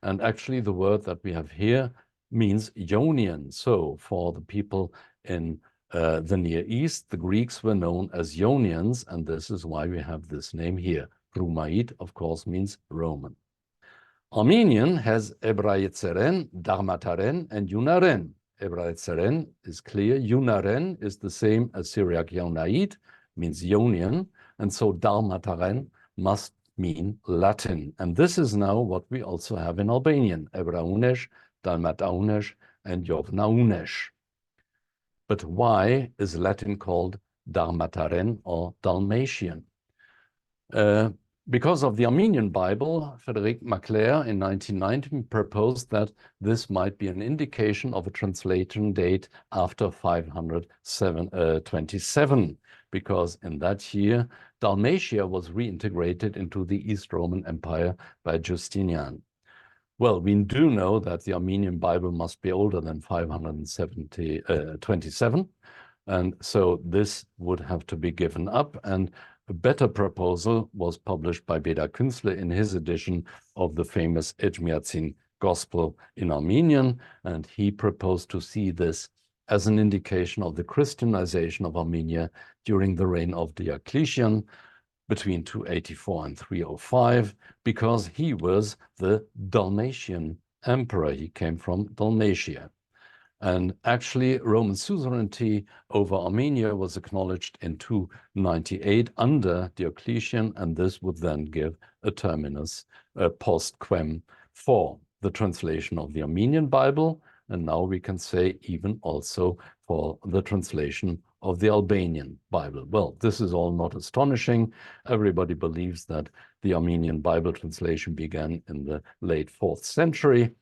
And actually the word that we have here means Ionian. So for the people in the Near East, the Greeks were known as Ionians, and this is why we have this name here. Roumaid, of course, means Roman. Armenian has Ebraitzeren, Darmataren, and Yunaren. Ebraitzeren is clear. Yunaren is the same as Syriac Ionaid, means Ionian, and so Darmataren must mean Latin. And this is now what we also have in Albanian, Ebraunesh, Dalmataunesh, and Jovnaunesh. But why is Latin called Darmataren or Dalmatian? Because of the Armenian Bible, Frédéric Macler in 1919 proposed that this might be an indication of a translation date after 527, because in that year, Dalmatia was reintegrated into the East Roman Empire by Justinian. Well, we do know that the Armenian Bible must be older than 527, and so this would have to be given up, and a better proposal was published by Beda Künzle in his edition of the famous Ejmiadzin Gospel in Armenian, and he proposed to see this as an indication of the Christianization of Armenia during the reign of Diocletian between 284 and 305, because he was the Dalmatian emperor. He came from Dalmatia. And actually, Roman suzerainty over Armenia was acknowledged in 298 under Diocletian, and this would then give a terminus post quem for the translation of the Armenian Bible, and now we can say even also for the translation of the Albanian Bible. Well, this is all not astonishing. Everybody believes that the Armenian Bible translation began in the late 4th century,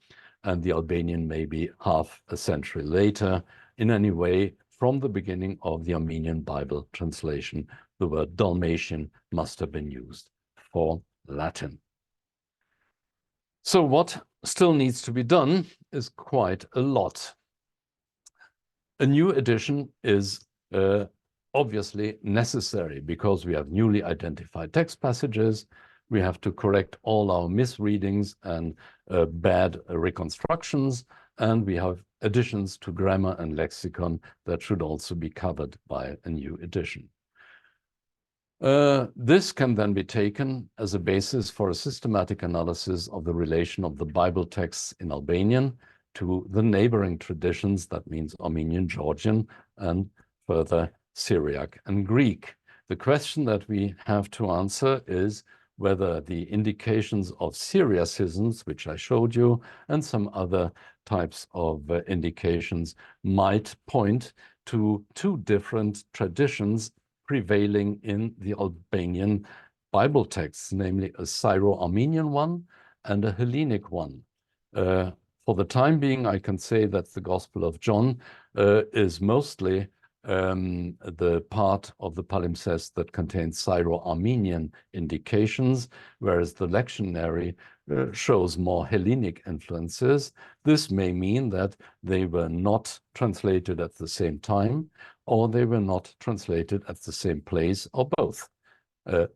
and the Albanian maybe half a century later. In any way, from the beginning of the Armenian Bible translation, the word Dalmatian must have been used for Latin. So what still needs to be done is quite a lot. A new edition is obviously necessary because we have newly identified text passages. We have to correct all our misreadings and bad reconstructions, and we have additions to grammar and lexicon that should also be covered by a new edition. This can then be taken as a basis for a systematic analysis of the relation of the Bible texts in Albanian to the neighboring traditions, that means Armenian, Georgian, and further Syriac and Greek. The question that we have to answer is whether the indications of Syriacisms, which I showed you, and some other types of indications might point to two different traditions prevailing in the Albanian Bible texts, namely a Syro-Armenian one and a Hellenic one. For the time being, I can say that the Gospel of John is mostly the part of the palimpsest that contains Syro-Armenian indications, whereas the lectionary shows more Hellenic influences. This may mean that they were not translated at the same time, or they were not translated at the same place, or both.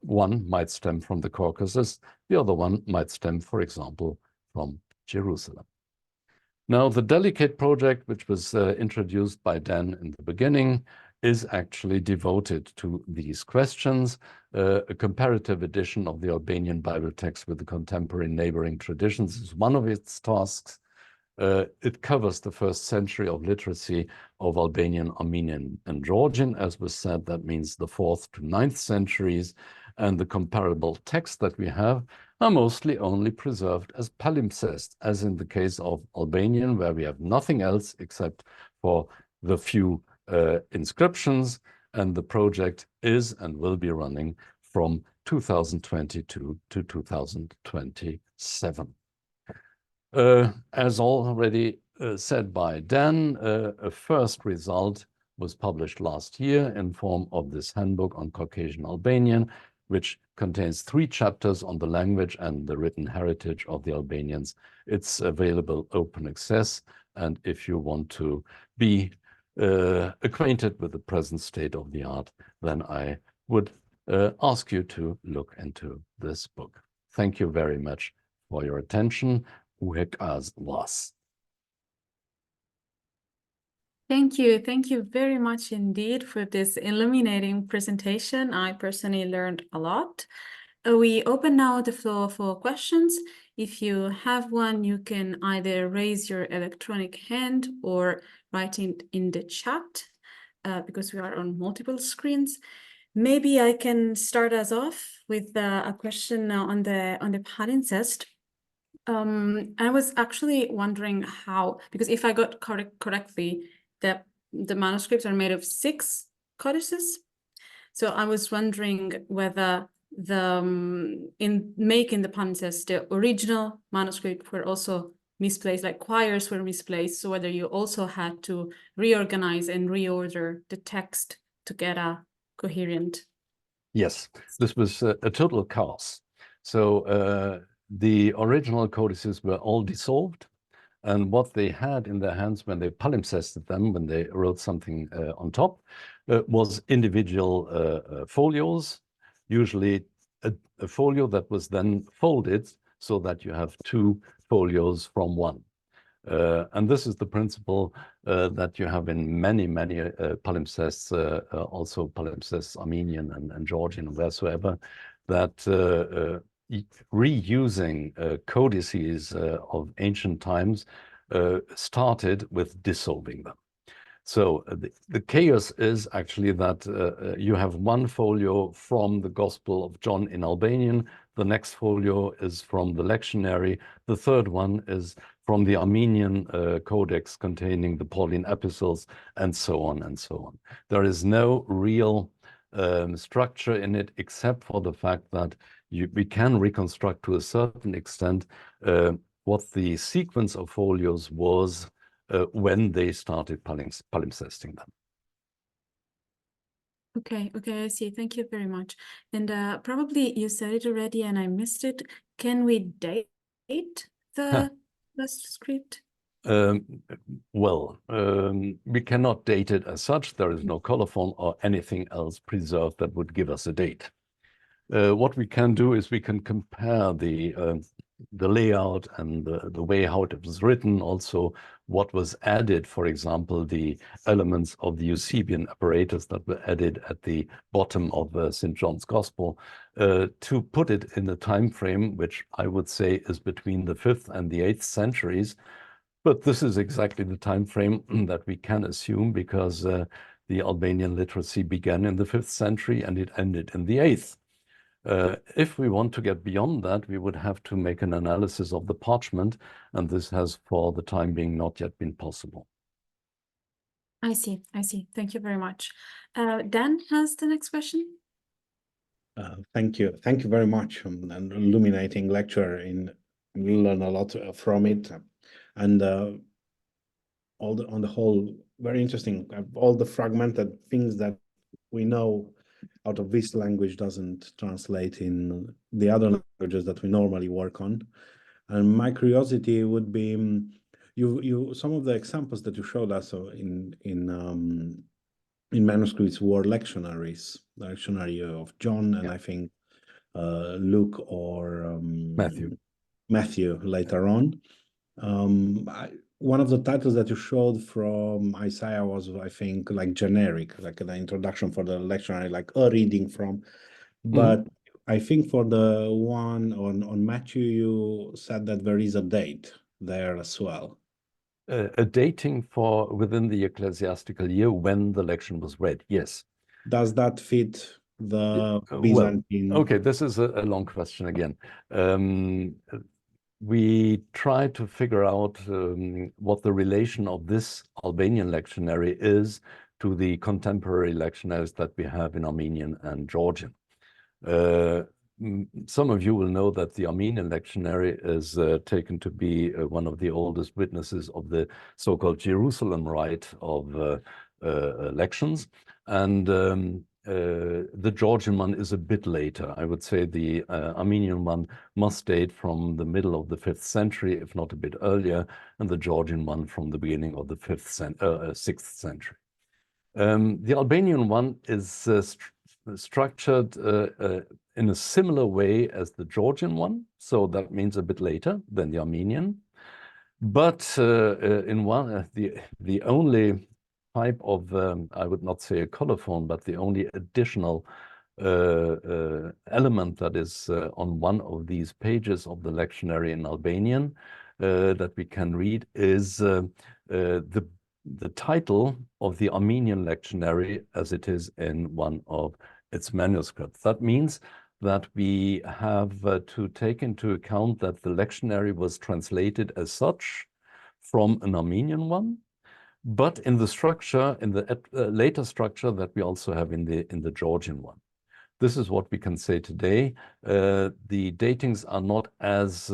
One might stem from the Caucasus, the other one might stem, for example, from Jerusalem. Now, the Delicate project, which was introduced by Dan in the beginning, is actually devoted to these questions. A comparative edition of the Albanian Bible text with the contemporary neighboring traditions is one of its tasks. It covers the first century of literacy of Albanian, Armenian, and Georgian. As was said, that means the 4th to 9th centuries. And the comparable texts that we have are mostly only preserved as palimpsests, as in the case of Albanian, where we have nothing else except for the few inscriptions, and the project is and will be running from 2022 to 2027. As already said by Dan, a first result was published last year in form of this handbook on Caucasian Albanian, which contains 3 chapters on the language and the written heritage of the Albanians. It's available open access, and if you want to be acquainted with the present state of the art, then I would ask you to look into this book. Thank you very much for your attention. Uhek az vas.
Thank you. Thank you very much indeed for this illuminating presentation. I personally learned a lot. We open now the floor for questions. If you have one, you can either raise your electronic hand or write it in the chat because we are on multiple screens. Maybe I can start us off with a question on the palimpsest. I was actually wondering how, because if I got correctly, the manuscripts are made of 6 codices. So I was wondering whether in making the palimpsest, the original manuscript were also misplaced, like quires were misplaced. So whether you also had to reorganize and reorder the text to get a coherent.
Yes, this was a total chaos. So the original codices were all dissolved. And what they had in their hands when they palimpsested them, when they wrote something on top, was individual folios, usually a folio that was then folded so that you have 2 folios from one. And this is the principle that you have in many palimpsests, also palimpsests Armenian and Georgian, and wheresoever, that reusing codices of ancient times started with dissolving them. So the chaos is actually that you have one folio from the Gospel of John in Albanian, the next folio is from the lectionary, the third one is from the Armenian codex containing the Pauline epistles, and so on and so on. There is no real structure in it, except for the fact that we can reconstruct to a certain extent what the sequence of folios was when they started palimpsesting them.
Okay, I see. Thank you very much. And probably you said it already and I missed it. Can we date the first script?
We cannot date it as such. There is no colophon or anything else preserved that would give us a date. What we can do is we can compare the layout and the way how it was written, also what was added, for example, the elements of the Eusebian apparatus that were added at the bottom of St. John's Gospel, to put it in a time frame which I would say is between the 5th and the 8th centuries. But this is exactly the time frame that we can assume, because the Albanian literacy began in the 5th century and it ended in the 8th. If we want to get beyond that, we would have to make an analysis of the parchment, and this has for the time being not yet been possible.
I see. Thank you very much. Dan has the next question.
Thank you very much. An illuminating lecture. We learn a lot from it, and on the whole, very interesting. All the fragmented things that we know out of this language doesn't translate in the other languages that we normally work on. And my curiosity would be, some of the examples that you showed us in manuscripts were lectionaries, the lectionary of John, and I think Luke or Matthew later on. One of the titles that you showed from Isaiah was, I think, like generic, like an introduction for the lectionary, like a reading from. But I think for the one on Matthew, you said that there is a date there as well.
A dating for within the ecclesiastical year when the lection was read, yes.
Does that fit the Byzantine?
Well, okay, this is a long question again. We try to figure out what the relation of this Albanian lectionary is to the contemporary lectionaries that we have in Armenian and Georgian. Some of you will know that the Armenian lectionary is taken to be one of the oldest witnesses of the so-called Jerusalem rite of lections, and the Georgian one is a bit later. I would say the Armenian one must date from the middle of the 5th century, if not a bit earlier, and the Georgian one from the beginning of the 6th century. The Albanian one is structured in a similar way as the Georgian one, so that means a bit later than the Armenian. But the only type of, I would not say a colophon, but the only additional element that is on one of these pages of the lectionary in Albanian that we can read is the title of the Armenian lectionary as it is in one of its manuscripts. That means that we have to take into account that the lectionary was translated as such from an Armenian one, but in the structure, in the later structure that we also have in the Georgian one. This is what we can say today. The datings are not as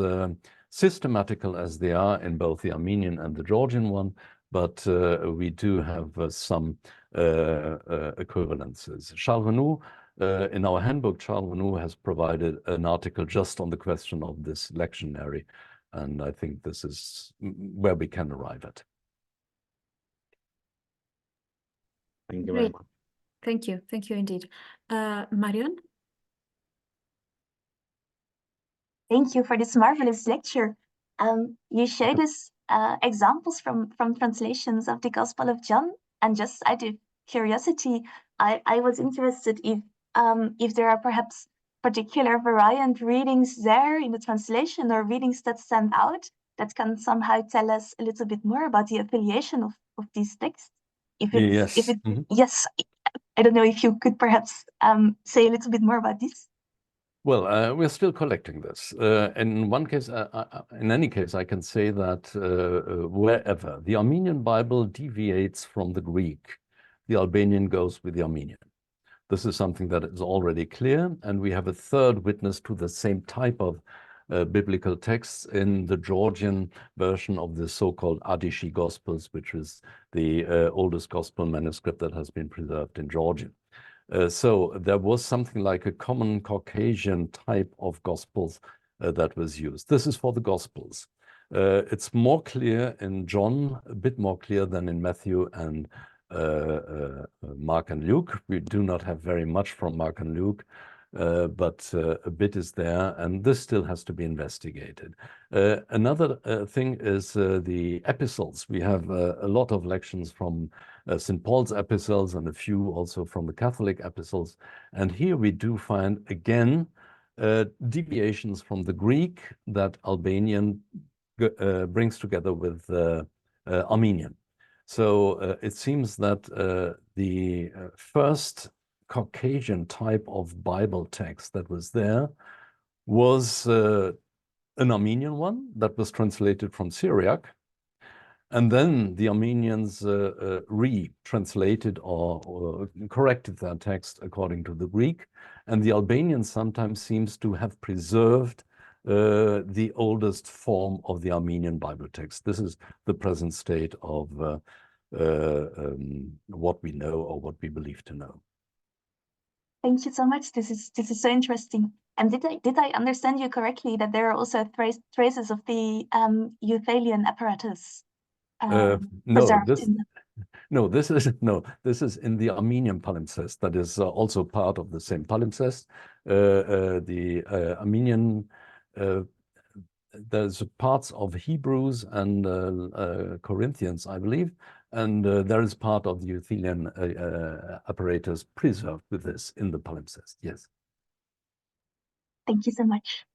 systematical as they are in both the Armenian and the Georgian one, but we do have some equivalences. Charles Renou, in our handbook, Charles Renou has provided an article just on the question of this lectionary, and I think this is where we can arrive at.
Thank you very much.
Thank you indeed. Marion?
Thank you for this marvelous lecture. You showed us examples from translations of the Gospel of John, and just out of curiosity, I was interested if there are perhaps particular variant readings there in the translation or readings that stand out that can somehow tell us a little bit more about the affiliation of these texts. Yes, I don't know if you could perhaps say a little bit more about this.
Well, we're still collecting this. In one case, in any case, I can say that wherever the Armenian Bible deviates from the Greek, the Albanian goes with the Armenian. This is something that is already clear, and we have a third witness to the same type of biblical texts in the Georgian version of the so-called Adishi Gospels, which is the oldest gospel manuscript that has been preserved in Georgian. So there was something like a common Caucasian type of Gospels that was used. This is for the Gospels. It's more clear in John, a bit more clear than in Matthew and Mark and Luke. We do not have very much from Mark and Luke, but a bit is there, and this still has to be investigated. Another thing is the epistles. We have a lot of lections from St. Paul's epistles and a few also from the Catholic epistles. And here we do find, again, deviations from the Greek that Albanian brings together with Armenian. So it seems that the first Caucasian type of Bible text that was there was an Armenian one that was translated from Syriac. And then the Armenians retranslated or corrected their text according to the Greek. And the Albanian sometimes seems to have preserved the oldest form of the Armenian Bible text. This is the present state of what we know or what we believe to know.
Thank you so much. This is so interesting. And did I understand you correctly that there are also traces of the Euthalian apparatus?
This is in the Armenian palimpsest that is also part of the same palimpsest. The Armenian, there's parts of Hebrews and Corinthians, I believe, and there is part of the Euthalian apparatus preserved with this in the palimpsest. Yes.
Thank you so much.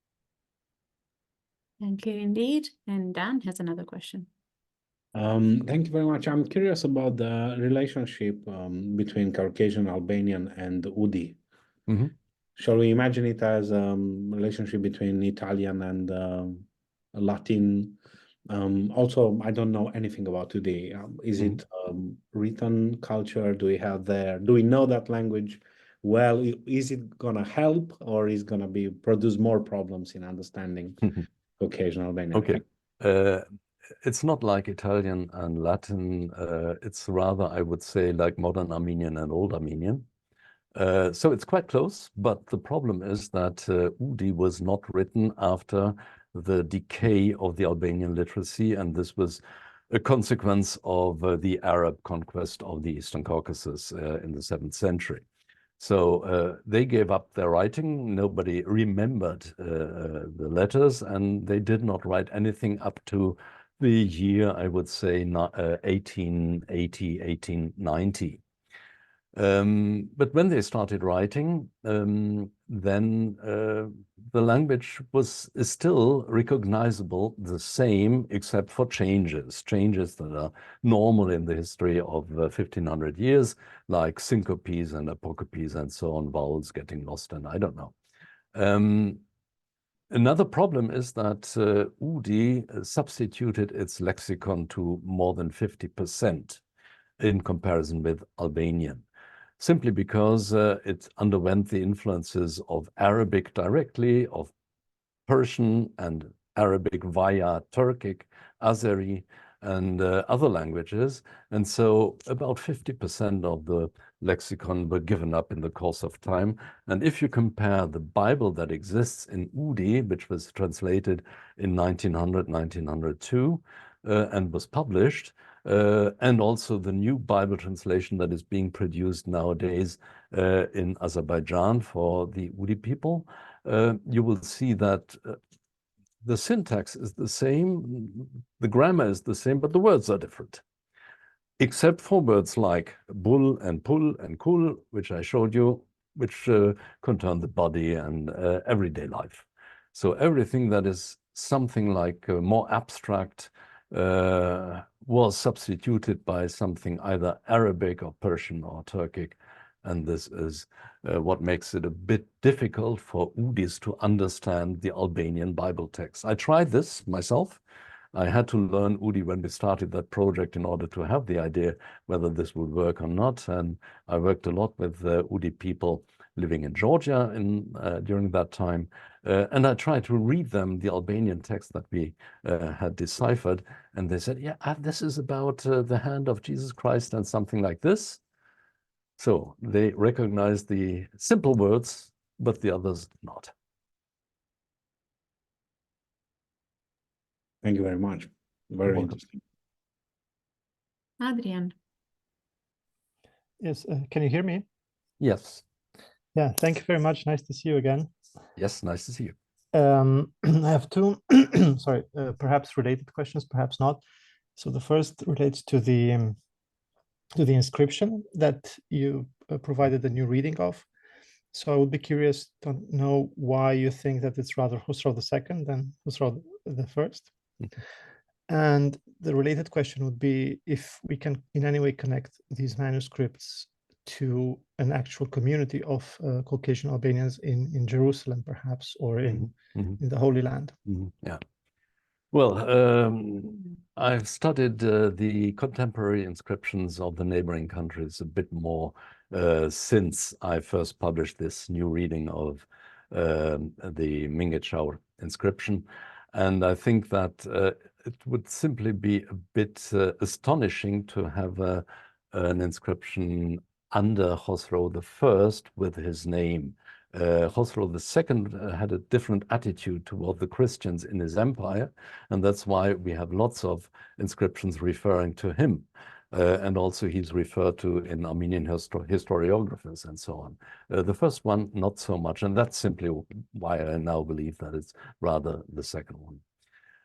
Thank you indeed. And Dan has another question.
Thank you very much. I'm curious about the relationship between Caucasian Albanian and Udi.
Mm-hmm.
Shall we imagine it as a relationship between Italian and Latin? Also, I don't know anything about Udi. Is it written culture? Do we know that language well? Is it gonna help, or is it gonna produce more problems in understanding Caucasian Albanian?
Okay. It's not like Italian and Latin. It's rather, I would say, like modern Armenian and Old Armenian. So it's quite close, but the problem is that Udi was not written after the decay of the Albanian literacy, and this was a consequence of the Arab conquest of the Eastern Caucasus in the 7th century. So they gave up their writing. Nobody remembered the letters, and they did not write anything up to the year, I would say, 1880, 1890. But when they started writing, then the language is still recognizable the same, except for changes that are normal in the history of 1500 years, like syncopes and apocopes and so on, vowels getting lost, and I don't know. Another problem is that UDI substituted its lexicon to more than 50% in comparison with Albanian, simply because it underwent the influences of Arabic directly, of Persian and Arabic via Turkic, Azeri, and other languages. And so about 50% of the lexicon were given up in the course of time. And if you compare the Bible that exists in UDI, which was translated in 1900, 1902, and was published, and also the new Bible translation that is being produced nowadays in Azerbaijan for the UDI people, you will see that the syntax is the same, the grammar is the same, but the words are different. Except for words like bull and pull and kul, which I showed you, which concern the body and everyday life. So everything that is something like more abstract was substituted by something either Arabic or Persian or Turkic. And this is what makes it a bit difficult for UDIs to understand the Albanian Bible text. I tried this myself. I had to learn UDI when we started that project in order to have the idea whether this would work or not. And I worked a lot with UDI people living in Georgia during that time. And I tried to read them the Albanian text that we had deciphered. And they said, yeah, this is about the hand of Jesus Christ and something like this. So they recognize the simple words, but the others not.
Thank you very much. Very interesting.
Adrian.
Yes, can you hear me?
Yes.
Yeah, thank you very much. Nice to see you again.
Yes, nice to see you.
I have two, sorry, perhaps related questions, perhaps not. So the first relates to the inscription that you provided a new reading of. So I would be curious to know why you think that it's rather Khusraw II than Khusraw I. And the related question would be if we can in any way connect these manuscripts to an actual community of Caucasian Albanians in Jerusalem, perhaps, or in the Holy Land.
Yeah. Well, I've studied the contemporary inscriptions of the neighboring countries a bit more since I first published this new reading of the Mingechau inscription. And I think that it would simply be a bit astonishing to have an inscription under Khosrow I with his name. Khosrow II had a different attitude toward the Christians in his empire, and that's why we have lots of inscriptions referring to him. And also he's referred to in Armenian historiographers and so on. The first one, not so much, and that's simply why I now believe that it's rather the second one.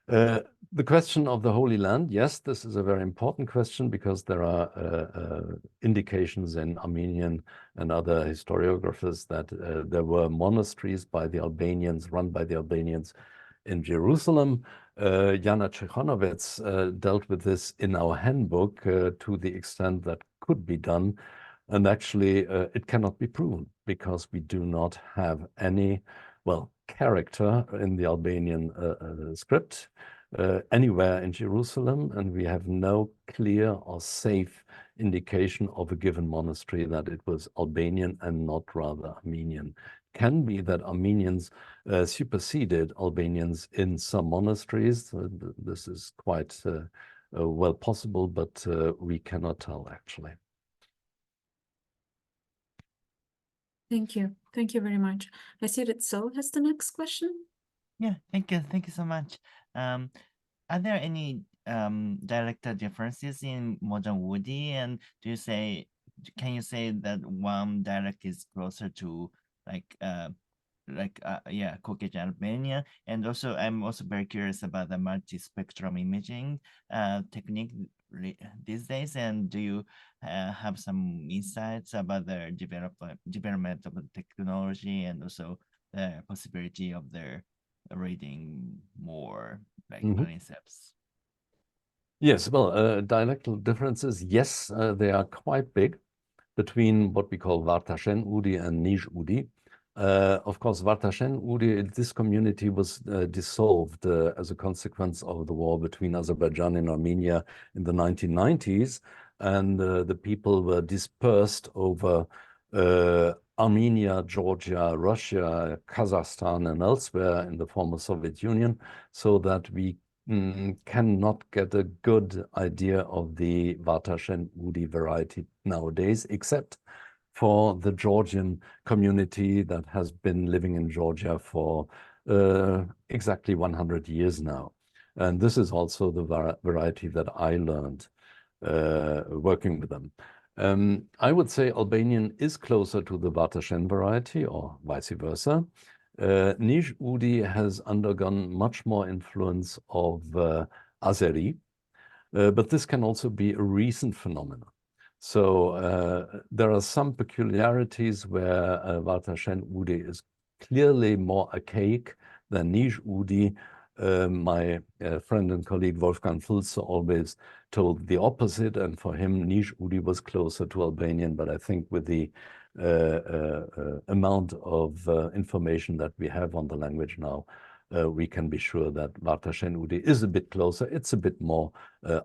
The question of the Holy Land, yes, this is a very important question because there are indications in Armenian and other historiographers that there were monasteries by the Albanians, run by the Albanians in Jerusalem. Jana Čehonovec dealt with this in our handbook to the extent that could be done. And actually, it cannot be proven because we do not have any, well, character in the Albanian script anywhere in Jerusalem, and we have no clear or safe indication of a given monastery that it was Albanian and not rather Armenian. Can be that Armenians superseded Albanians in some monasteries. This is quite well possible, but we cannot tell actually.
Thank you. Thank you very much. I see that Sol has the next question.
Yeah, thank you. Thank you so much. Are there any dialectal differences in modern UDI? And can you say that one dialect is closer to like like yeah, Caucasian Albanian, and also I'm also very curious about the multi-spectrum imaging technique these days. And do you have some insights about the development of the technology, and also the possibility of their reading more like palimpsests?
Yes, well, dialectal differences, yes, they are quite big between what we call Vartashen Udi and Nij Udi. Of course, Vartashen Udi, this community was dissolved as a consequence of the war between Azerbaijan and Armenia in the 1990s, and the people were dispersed over Armenia, Georgia, Russia, Kazakhstan, and elsewhere in the former Soviet Union, so that we cannot get a good idea of the Vartashen Udi variety nowadays, except for the Georgian community that has been living in Georgia for exactly 100 years now. And this is also the variety that I learned working with them. I would say Albanian is closer to the Vartashen variety, or vice versa. Nij Udi has undergone much more influence of Azeri, but this can also be a recent phenomenon. So there are some peculiarities where Vartashen Udi is clearly more archaic than Nij Udi. My friend and colleague Wolfgang Fulze always told the opposite, and for him Nij Udi was closer to Albanian, but I think with the amount of information that we have on the language now, we can be sure that Vartashen Udi is a bit closer. It's a bit more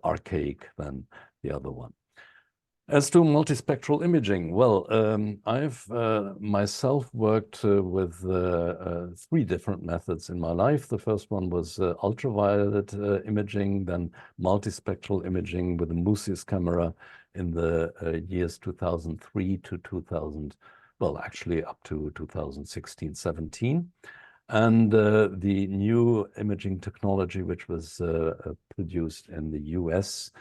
archaic than the other one. As to multispectral imaging, well, I've myself worked with 3 different methods in my life. The first one was ultraviolet imaging, then multispectral imaging with a Musis camera in the years 2003 to 2000, well, actually up to 2016, 17. And the new imaging technology, which was produced in the US,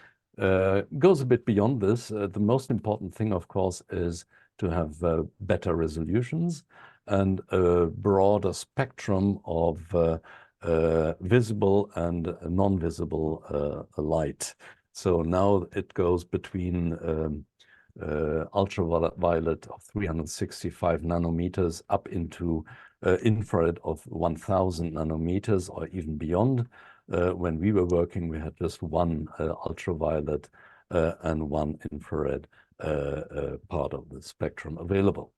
goes a bit beyond this. The most important thing, of course, is to have better resolutions and a broader spectrum of visible and non-visible light. So now it goes between ultraviolet of 365 nanometers up into infrared of 1000 nanometers or even beyond. When we were working, we had just one ultraviolet and one infrared part of the spectrum available.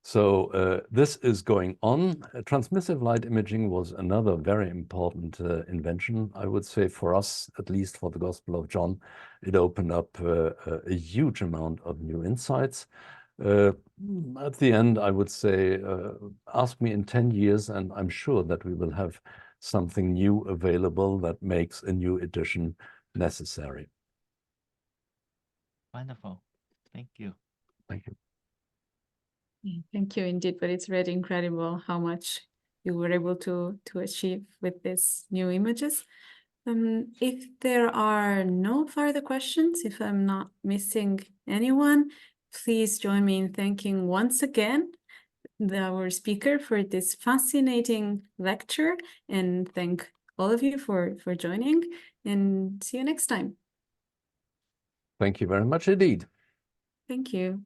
So this is going on. Transmissive light imaging was another very important invention, I would say, for us, at least for the Gospel of John. It opened up a huge amount of new insights. At the end, I would say, ask me in 10 years, and I'm sure that we will have something new available that makes a new edition necessary.
Wonderful. Thank you.
Thank you.
Thank you indeed, but it's really incredible how much you were able to achieve with these new images. If there are no further questions, if I'm not missing anyone, please join me in thanking once again our speaker for this fascinating lecture, and thank all of you for joining, and see you next time.
Thank you very much indeed.
Thank you.